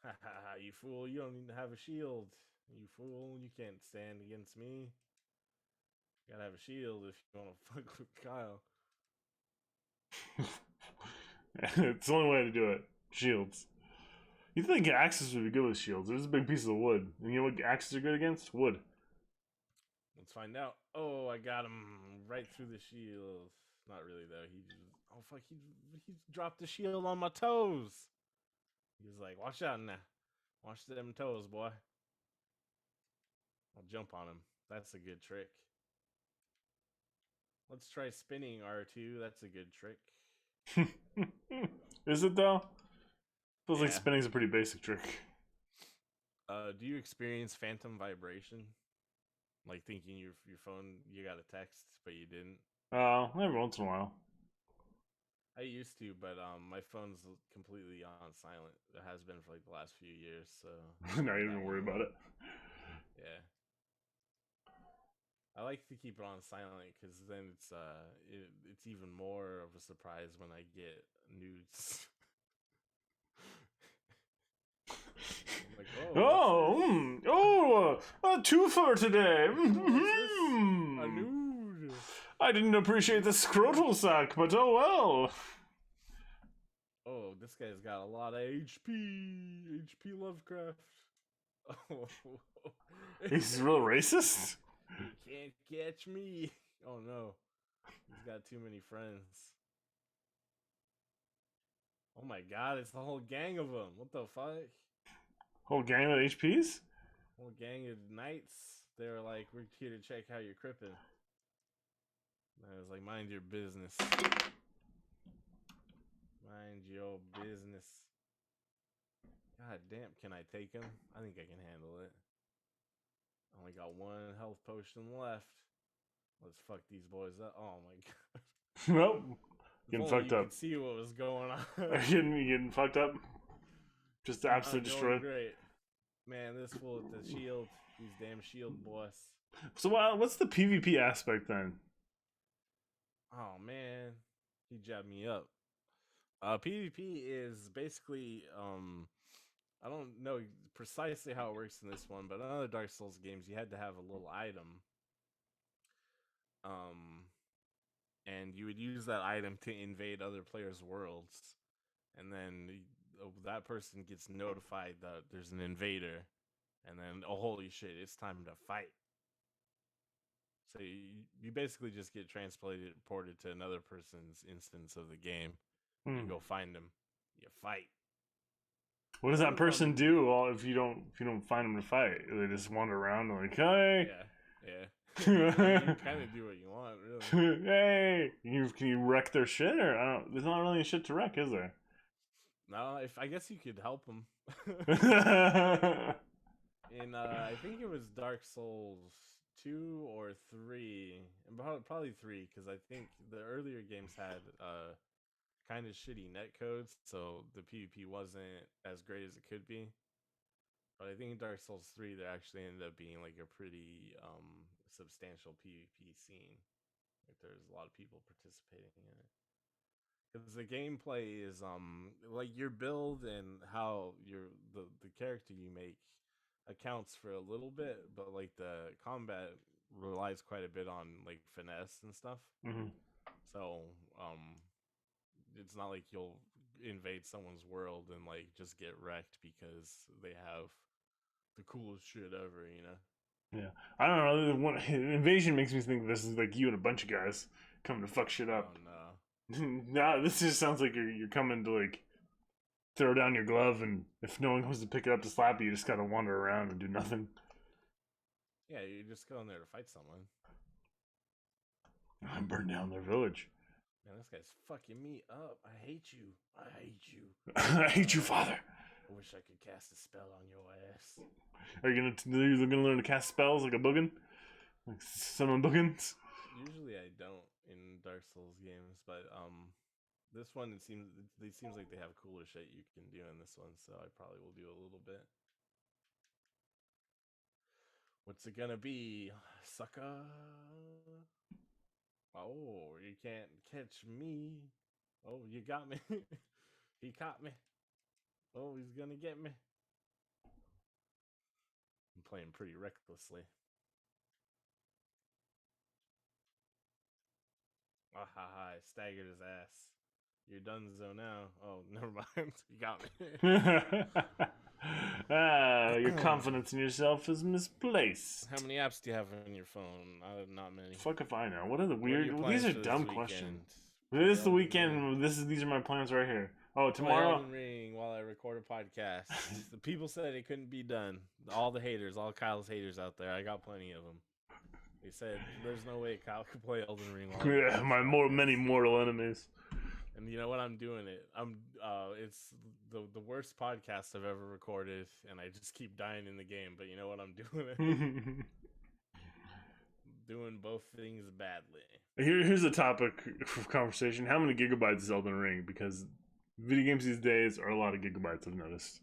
Ha ha ha, you fool, you don't need to have a shield. You fool, you can't stand against me. You gotta have a shield if you want to fuck with Kyle. It's the only way to do it. Shields. You think axes would be good with shields? There's a big piece of wood. And you know what axes are good against? Wood. Let's find out. Oh, I got him right through the shield. Not really though. Oh fuck, he dropped the shield on my toes. He was like, watch out now. Watch them toes, boy. I'll jump on him. That's a good trick. Let's try spinning R2. That's a good trick. Is it though? Feels like spinning's a pretty basic trick. Do you experience phantom vibration? Like thinking your phone, you got a text, but you didn't? Every once in a while. I used to, but my phone's completely on silent. It has been for like the last few years, so now you don't worry about it. Yeah. I like to keep it on silent because then it's even more of a surprise when I get nudes. I'm like, a twofer today. A nude. I didn't appreciate the scrotal sack, but oh well. Oh, this guy's got a lot of HP. HP Lovecraft. Oh, he's real racist. You can't catch me. Oh no, he's got too many friends. Oh my god, it's the whole gang of them. What the fuck? Whole gang of HPs? Whole gang of knights. They were like, we're here to check how you're crippin'. And I was like, mind your business. Mind your business. God damn, can I take him? I think I can handle it. Only got one health potion left. Let's fuck these boys up. Oh my god. Nope. Getting fucked up. You could see what was going on. Are you getting fucked up? Just absolutely destroyed. Great. Man, this fool with the shield. These damn shield boys. So what's the PvP aspect then? Oh man. He jabbed me up. PvP is basically I don't know precisely how it works in this one, but in other Dark Souls games you had to have a little item. And you would use that item to invade other players' worlds. And then that person gets notified that there's an invader. And then, oh holy shit, it's time to fight. So you basically just get transported to another person's instance of the game. You go find them. You fight. What does that person do if you don't find them to fight? They just wander around and like, hey. Yeah. You kind of do what you want, really. Hey, can you wreck their shit or there's not really shit to wreck, is there? No, I guess you could help them. In I think it was Dark Souls 2 or 3, and probably 3, because I think the earlier games had kind of shitty netcodes, so the PvP wasn't as great as it could be. But I think in Dark Souls 3, there actually ended up being like a pretty substantial PvP scene. Like there's a lot of people participating in it. Because the gameplay is like your build and how the character you make accounts for a little bit, but like the combat relies quite a bit on like finesse and stuff. Mm-hmm. So it's not like you'll invade someone's world and like just get wrecked because they have the coolest shit ever, you know? Yeah, I don't know. Invasion makes me think this is like you and a bunch of guys coming to fuck shit up. Oh no. Nah, this just sounds like you're coming to like throw down your glove, and if no one comes to pick it up to slap you just gotta wander around and do nothing. Yeah, you just go in there to fight someone. I burn down their village. Man, this guy's fucking me up. I hate you. I hate you. I hate you, father. I wish I could cast a spell on your ass. Are you gonna learn to cast spells like a boogin? Like summon boogans? Usually I don't in Dark Souls games, but this one it seems like they have cooler shit you can do in this one, so I probably will do a little bit. What's it gonna be, sucker? Oh, you can't catch me. Oh, you got me. He caught me. Oh, he's gonna get me. I'm playing pretty recklessly. Ah ha ha, I staggered his ass. You're donezo now. Oh, never mind. You got me. Your confidence in yourself is misplaced. How many apps do you have on your phone? Not many. Fuck if I know. What are the weird? These are dumb questions. This is the weekend. These are my plans right here. Oh, tomorrow. Elden Ring while I record a podcast. The people said it couldn't be done. All the haters, all Kyle's haters out there. I got plenty of them. They said there's no way Kyle could play Elden Ring. Yeah, my many mortal enemies. And you know what? I'm doing it. It's the worst podcast I've ever recorded, and I just keep dying in the game. But you know what? I'm doing it. Doing both things badly. Here's a topic of conversation. How many gigabytes is Elden Ring? Because video games these days are a lot of gigabytes, I've noticed.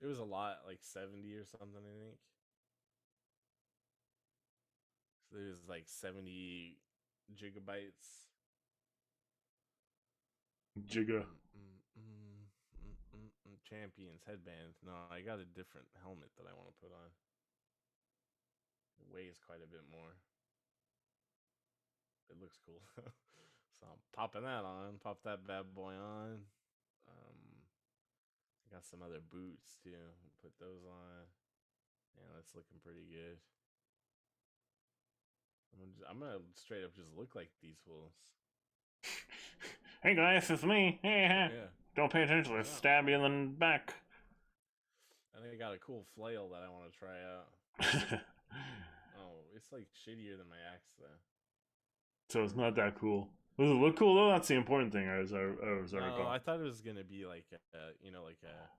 It was a lot, like 70 or something, I think. There's like 70 gigabytes. Giga. Champions headband. No, I got a different helmet that I want to put on. It weighs quite a bit more. It looks cool. So I'm popping that on. Pop that bad boy on. I got some other boots too. Put those on. Yeah, that's looking pretty good. I'm gonna straight up just look like these fools. Hey guys, it's me. Yeah. Don't pay attention. Let's stab you in the back. I think I got a cool flail that I want to try out. Oh, it's like shittier than my axe though. So it's not that cool. Does it look cool though? That's the important thing. As I recall. I thought it was gonna be like like a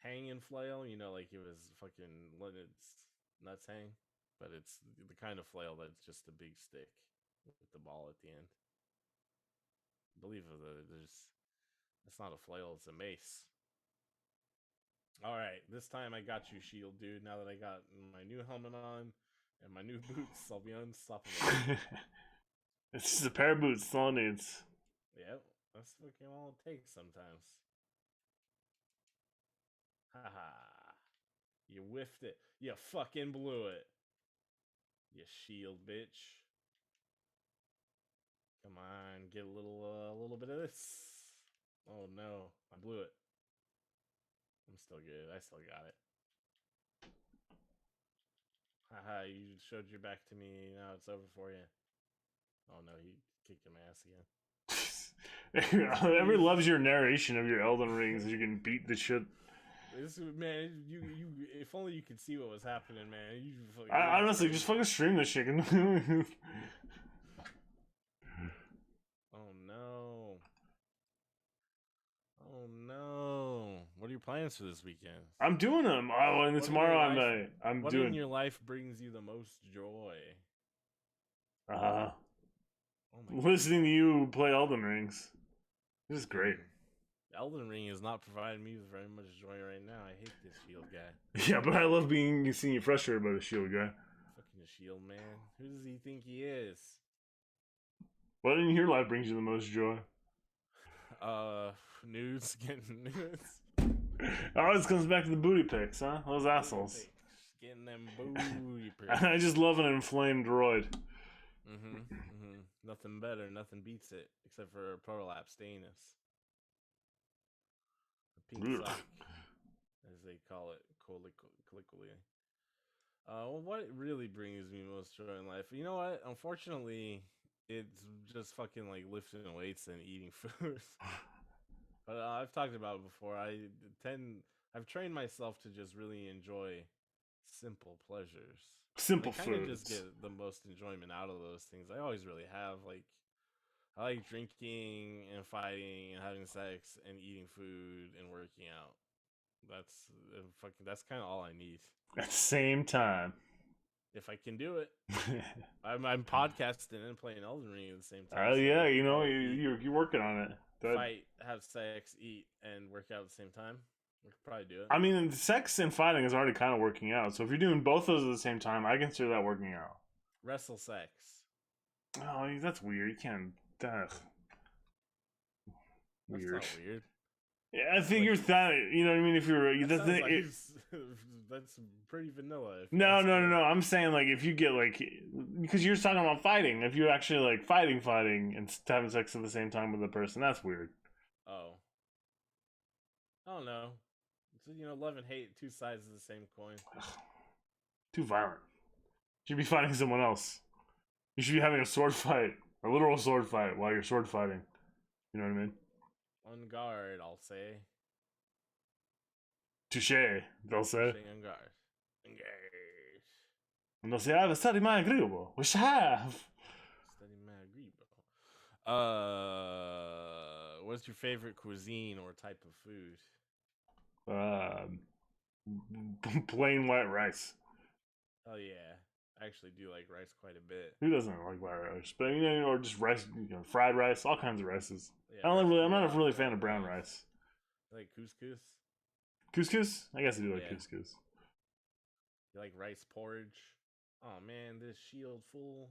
hanging flail. Like it was fucking letting its nuts hang, but it's the kind of flail that's just a big stick with the ball at the end. I believe it's not a flail, it's a mace. All right, this time I got you, shield dude. Now that I got my new helmet on and my new boots, I'll be unstoppable. It's just a pair of boots, that's all it needs. Yep, that's fucking all it takes sometimes. Haha. You whiffed it. You fucking blew it. You shield bitch. Come on, get a little bit of this. Oh no, I blew it. I'm still good. I still got it. Haha, you showed your back to me. Now it's over for you. Oh no, he kicked my ass again. Everybody loves your narration of your Elden Rings. You can beat the shit. Man, you if only you could see what was happening, man. Honestly, just fucking stream this shit. Oh no. Oh no. What are your plans for this weekend? I'm doing them. Oh, and tomorrow I'm what doing. What in your life brings you the most joy? Listening to you play Elden Rings. This is great. Elden Ring is not providing me with very much joy right now. I hate this shield guy. Yeah, but I love seeing you frustrated by the shield guy. Fucking shield man. Who does he think he is? What in your life brings you the most joy? Nudes. Getting nudes. Oh, this comes back to the booty pics, huh? Those assholes. Getting them booty pics. I just love an inflamed droid. Nothing better. Nothing beats it. Except for prolapse anus. A pink sock, as they call it, colloquially. What really brings me most joy in life? You know what? Unfortunately, it's just fucking like lifting weights and eating food. But I've talked about it before. I've trained myself to just really enjoy simple pleasures. Simple foods. I kind of just get the most enjoyment out of those things. I always really have. Like, I like drinking and fighting and having sex and eating food and working out. That's kind of all I need. At the same time. If I can do it. I'm podcasting and playing Elden Ring at the same time. Oh yeah, you're working on it. Fight, have sex, eat, and work out at the same time. We could probably do it. I mean, sex and fighting is already kind of working out. So if you're doing both those at the same time, I consider that working out. Wrestle sex. Oh, that's weird. You can't. Weird. That's not weird. Yeah, I figure that. You know what I mean? If you're that's pretty vanilla. No. I'm saying like if you get like because you're talking about fighting. If you're actually like fighting and having sex at the same time with a person, that's weird. Oh. I don't know. It's, love and hate, two sides of the same coin. Too violent. You should be fighting someone else. You should be having a sword fight, a literal sword fight while you're sword fighting. You know what I mean? On guard, I'll say. Touché, they'll say. On guard. Engage. And they'll say, I have a study my agreeable. Which I have. Study my agreeable. What's your favorite cuisine or type of food? Plain white rice. Oh yeah, I actually do like rice quite a bit. Who doesn't like white rice? But or just rice, fried rice, all kinds of rices. Yeah, I'm not really a fan of brown rice. Like couscous. Couscous? I guess I do like couscous. You like rice porridge? Oh man, this shield full.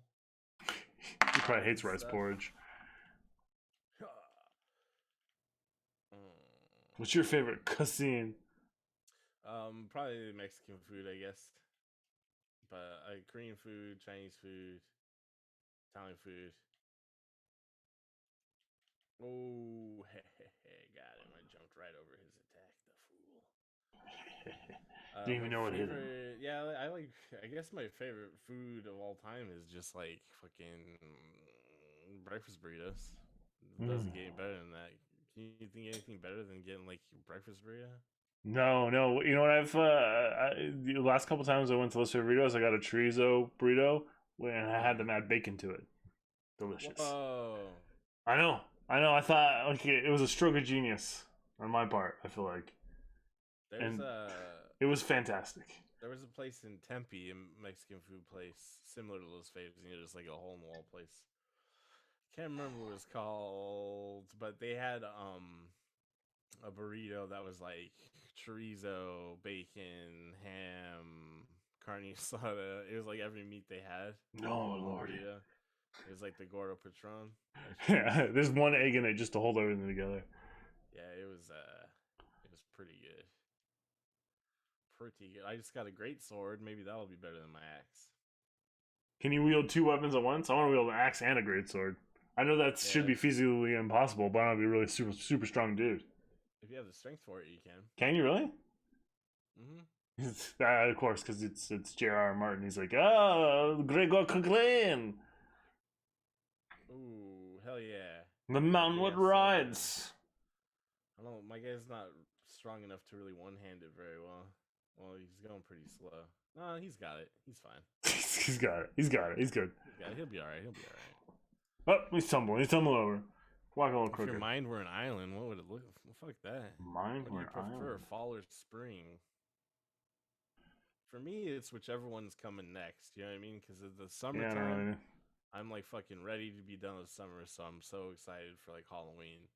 He probably hates rice porridge. What's your favorite cuisine? Probably Mexican food, I guess. But Korean food, Chinese food, Italian food. Oh, got him! I jumped right over his attack, the fool. Didn't even know what hit him. Yeah, I like. I guess my favorite food of all time is just like fucking breakfast burritos. It doesn't get any better than that. Can you think of anything better than getting like your breakfast burrito? No. You know what? The last couple times I went to Los Burritos, I got a chorizo burrito and I had them add bacon to it. Delicious. Whoa. I know. I thought it was a stroke of genius on my part. I feel like. It was fantastic. There was a place in Tempe, a Mexican food place, similar to Los Fabs, just like a hole in the wall place. Can't remember what it was called, but they had a burrito that was like chorizo, bacon, ham, carne asada. It was like every meat they had. Oh Lord! It was like the Gordo Patron. Yeah, there's one egg in it just to hold everything together. Yeah, it was pretty good. Pretty good. I just got a great sword. Maybe that'll be better than my axe. Can you wield two weapons at once? I want to wield an axe and a great sword. I know that should be feasibly impossible, but I want to be a really super strong dude. If you have the strength for it, you can. Can you really? Of course, because it's J.R.R. Martin. He's like, oh, Gregor Clegane. Ooh, hell yeah. The mountain what rides. I don't know, my guy's not strong enough to really one-hand it very well. Well, he's going pretty slow. No, he's got it. He's fine. He's got it. He's good. He'll be alright. Oh, he's tumbling over. Walk a little quicker. If your mind were an island, what would it look? Well, fuck that. Mind were an island. Prefer fall or spring? For me, it's whichever one's coming next. You know what I mean? Because of the summertime, I'm like fucking ready to be done with summer, so I'm so excited for like Halloween.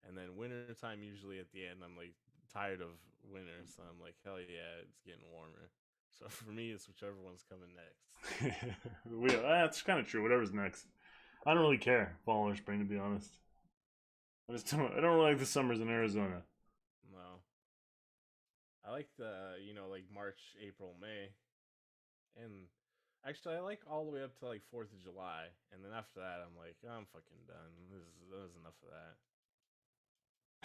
And then wintertime, usually at the end, I'm like tired of winter, so I'm like, hell yeah, it's getting warmer. So for me, it's whichever one's coming next. That's kind of true. Whatever's next. I don't really care, fall or spring, to be honest. I don't really like the summers in Arizona. No. I like the, like March, April, May. And actually, I like all the way up to like 4th of July. And then after that, I'm like, I'm fucking done. That was enough of that.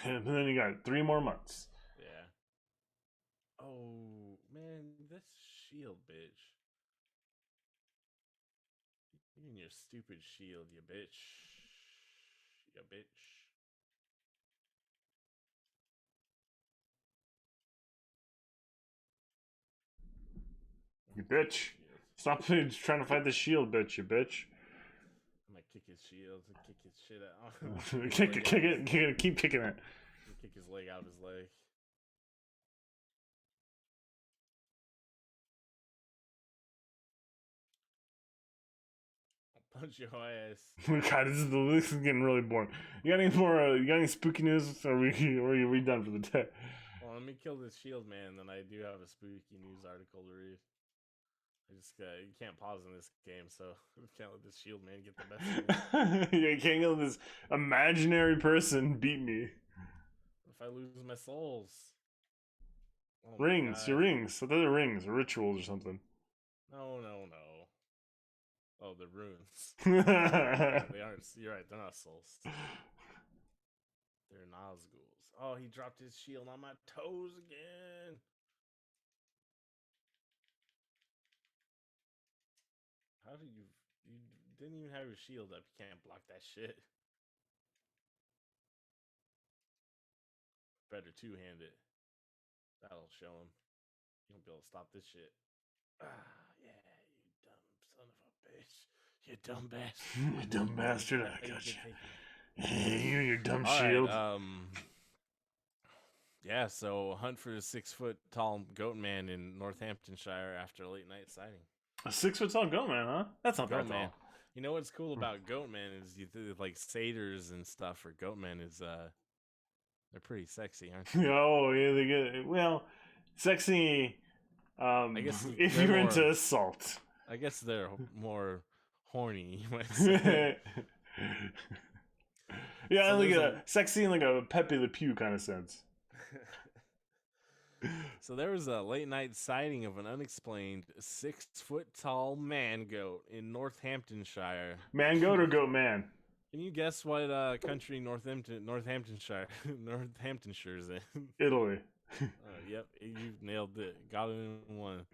And then you got 3 more months. Yeah. Oh, man, this shield, bitch. You and your stupid shield, you bitch. You bitch. You bitch. Stop trying to fight the shield, bitch, you bitch. I'm gonna kick his shield, kick his shit out. Kick it, keep kicking it. Kick his leg out of his leg. I'll punch your ass. God, this is getting really boring. You got any more? You got any spooky news? Or are we done for the day? Well, let me kill this shield man, then I do have a spooky news article to read. You can't pause in this game, so we can't let this shield man get the best of me. You can't let this imaginary person beat me. If I lose my souls. Oh rings, your rings. I thought they're rings or rituals or something. No. Oh, the runes. They aren't. You're right. They're not souls. They're Nazguls. Oh, he dropped his shield on my toes again. How did you didn't even have your shield up. You can't block that shit. Better two-hand it. That'll show him. You won't be able to stop this shit. Yeah, you dumb son of a bitch. You dumb bastard. You dumb bastard. I got you. You and your dumb shield. Yeah, so hunt for the 6-foot-tall goat man in Northamptonshire after a late night sighting. A 6-foot-tall goat man, huh? That's not that tall. You know what's cool about goat man is like satyrs and stuff for goat men is they're pretty sexy, aren't they? Oh yeah, they get sexy. I guess if you're into assault. I guess they're more horny, you might say. Yeah, so like a sexy in like a Pepe Le Pew kind of sense. So there was a late night sighting of an unexplained 6-foot-tall man goat in Northamptonshire. Man goat or goat man? Can you guess what country Northamptonshire is in? Italy. Yep, you nailed it. Got it in one.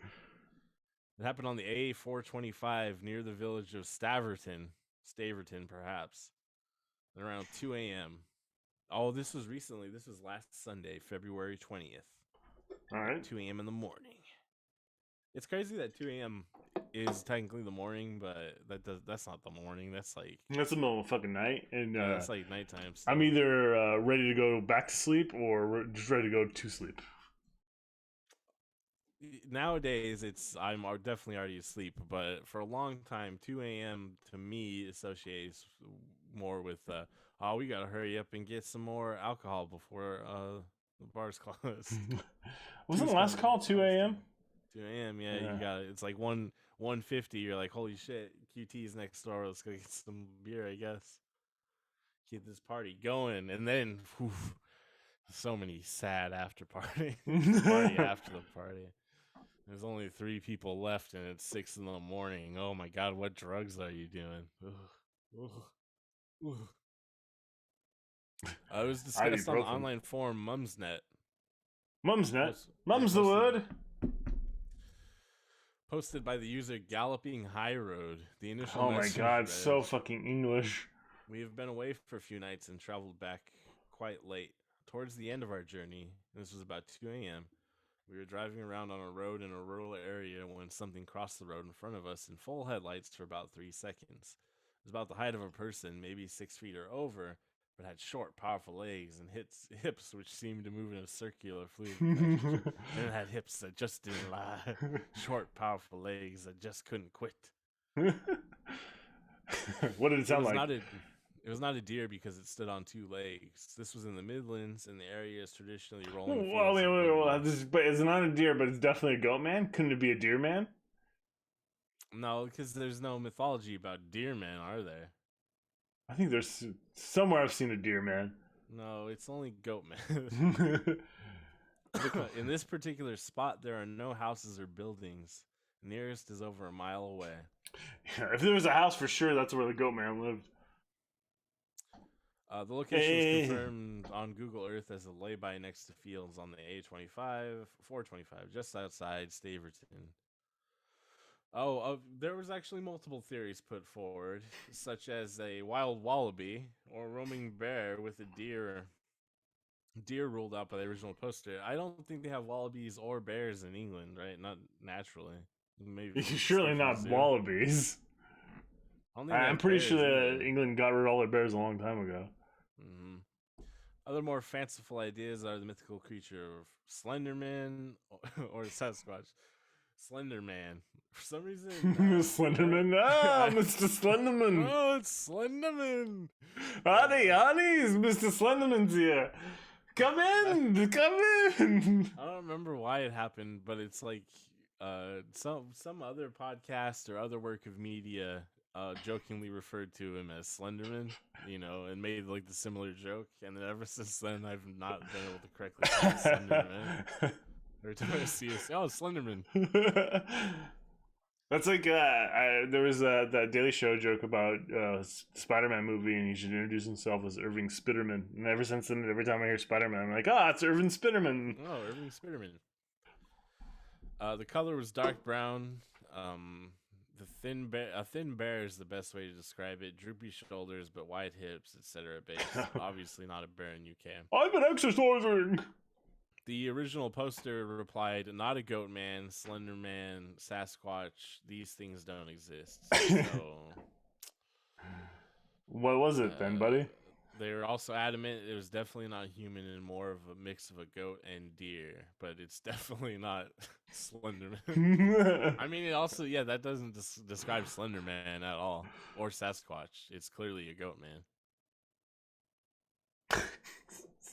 It happened on the A425 near the village of Staverton, perhaps, at around 2 a.m. Oh, this was recently. This was last Sunday, February 20th. All right. 2 a.m. in the morning. It's crazy that 2 a.m. is technically the morning, but that's not the morning. That's the middle of fucking night, and that's like nighttime. I'm either ready to go back to sleep or just ready to go to sleep. Nowadays, I'm definitely already asleep, but for a long time, 2 a.m. to me associates more with we gotta hurry up and get some more alcohol before the bar's closed. Wasn't the last call 2 a.m.? 2 a.m. Yeah, you got it. It's like 1:50. You're like, holy shit, QT's next door. Let's go get some beer, I guess. Keep this party going, and then so many sad after party. Party after the party. There's only 3 people left, and it's 6 in the morning. Oh my god, what drugs are you doing? It was discussed on the online forum Mumsnet. Mumsnet? Mum's the word. Posted by the user Galloping High Road. The initial Oh my god, so fucking English. We have been away for a few nights and traveled back quite late. Towards the end of our journey, this was about 2 a.m., we were driving around on a road in a rural area when something crossed the road in front of us in full headlights for about 3 seconds. It was about the height of a person, maybe 6 feet or over, but had short, powerful legs and hips which seemed to move in a circular fluid and it had hips that just didn't lie. Short, powerful legs that just couldn't quit. What did it sound like? It was not a deer because it stood on 2 legs. This was in the Midlands, and the area is traditionally rolling. Well, wait. But it's not a deer, but it's definitely a goat man? Couldn't it be a deer man? No, because there's no mythology about deer men, are there? I think there's somewhere I've seen a deer man. No, it's only goat man. In this particular spot, there are no houses or buildings. The nearest is over a mile away. Yeah, if there was a house, for sure, that's where the goat man lived. The location was confirmed on Google Earth as a lay-by next to fields on the A425, just outside Staverton. There was actually multiple theories put forward, such as a wild wallaby or roaming bear with a deer ruled out by the original poster. I don't think they have wallabies or bears in England, right? Not naturally. Maybe surely not wallabies. I'm pretty sure that England got rid of all their bears a long time ago. Mm-hmm. Other more fanciful ideas are the mythical creature of Slenderman or Sasquatch. Slenderman. For some reason... Slenderman? Ah, Mr. Slenderman! Oh, it's Slenderman! Honey, Mr. Slenderman's here! Come in! Come in! I don't remember why it happened, but it's like some other podcast or other work of media jokingly referred to him as Slenderman, and made like the similar joke, and then ever since then I've not been able to correctly call him Slenderman. Every time I see it, Slenderman. That's like there was that Daily Show joke about Spider-Man movie, and he should introduce himself as Irving Spitterman. And ever since then, every time I hear Spider-Man, I'm like, it's Irving Spitterman. Oh, Irving Spitterman. The color was dark brown. A thin bear is the best way to describe it. Droopy shoulders, but wide hips, etc. Base. Obviously not a bear in UK. I've been exercising. The original poster replied, "Not a goat man, Slender Man, Sasquatch. These things don't exist." So, what was it then, buddy? They were also adamant it was definitely not human and more of a mix of a goat and deer, but it's definitely not Slenderman. I mean, it also, that doesn't describe Slenderman at all, or Sasquatch. It's clearly a goat man.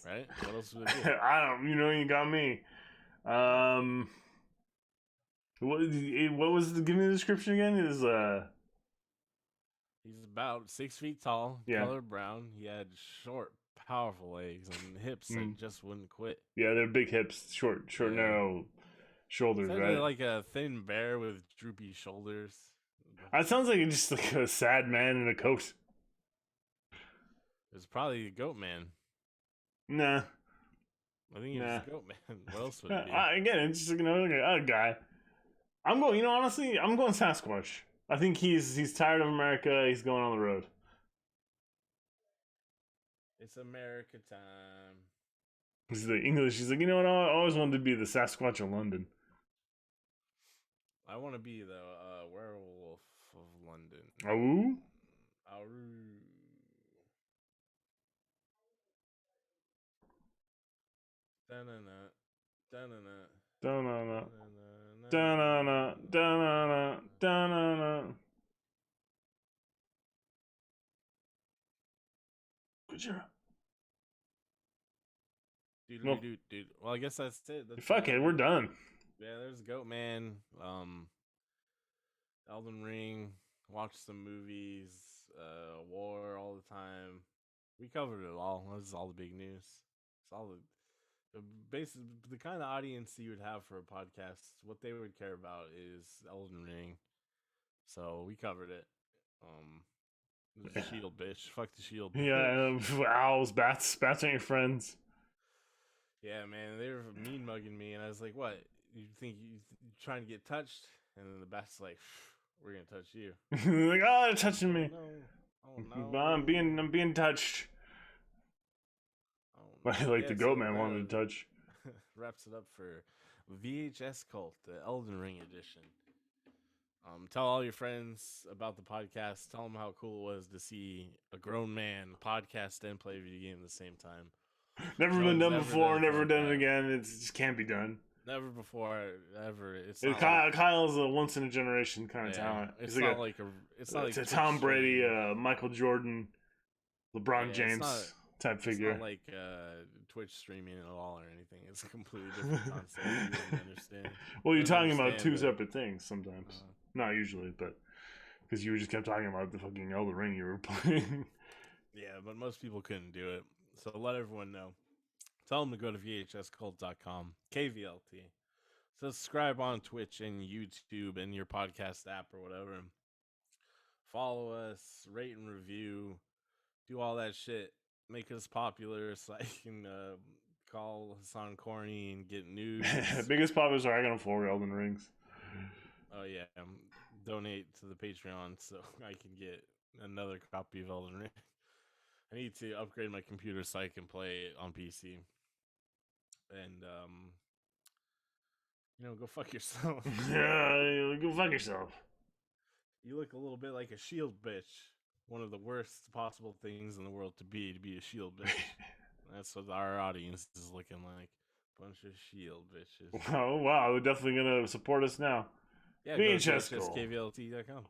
Right? What else would it be? I don't. You got me. What was the? Give me the description again. Is He's about 6 feet tall, color brown. He had short, powerful legs and hips that just wouldn't quit. Yeah, they're big hips, short, narrow shoulders, right? Like a thin bear with droopy shoulders. That sounds like just like a sad man in a coat. It's probably a goat man. Nah. I think it's a goat man. What else would it be? Again, it's just like a guy. I'm going. Honestly, I'm going Sasquatch. I think he's tired of America. He's going on the road. It's America time. He's the English. He's like, what? I always wanted to be the Sasquatch of London. I want to be the werewolf of London. Ooh. Da-na-na. Da-na-na. Da-na-na. Da-na-na. Da-na-na. Da-na-na. Good job. Dude. Well, I guess that's it. Fuck it, we're done. Yeah, there's Goatman, Elden Ring, watch some movies, war all the time. We covered it all. This is all the big news. It's all the kind of audience you would have for a podcast. What they would care about is Elden Ring. So we covered it. The shield, bitch. Fuck the shield. Bitch. Yeah, owls, bats ain't your friends. Yeah, man, they were mean mugging me, and I was like, "What? You think you trying to get touched?" And then the bat's like, "We're gonna touch you." Like, oh, they're touching me. Oh no! I'm being touched. Like the goat man wanted to touch. Wraps it up for VHS Cult, the Elden Ring edition. Tell all your friends about the podcast. Tell them how cool it was to see a grown man podcast and play a video game at the same time. Never been done before, never done it again. It just can't be done. Never before, ever. Kyle's a once in a generation kind of talent. It's not like a Tom Brady, Michael Jordan, LeBron James type figure. It's not like Twitch streaming at all or anything. It's a completely different concept. You wouldn't understand. Well, you're talking about two separate things sometimes. Not usually, but because you just kept talking about the fucking Elden Ring you were playing. Yeah, but most people couldn't do it. So let everyone know. Tell them to go to VHSCult.com, KvLT. Subscribe on Twitch and YouTube and your podcast app or whatever. Follow us, rate and review, do all that shit. Make us popular so I can call Hassan corny and get news. Biggest popular are I gonna 4 Elden Rings. Oh yeah, donate to the Patreon so I can get another copy of Elden Ring. I need to upgrade my computer so I can play it on PC. And go fuck yourself. Yeah, go fuck yourself. You look a little bit like a shield bitch. One of the worst possible things in the world to be a shield bitch. That's what our audience is looking like. Bunch of shield bitches. Oh wow, they're definitely gonna support us now. Yeah, VHS KvLT.com.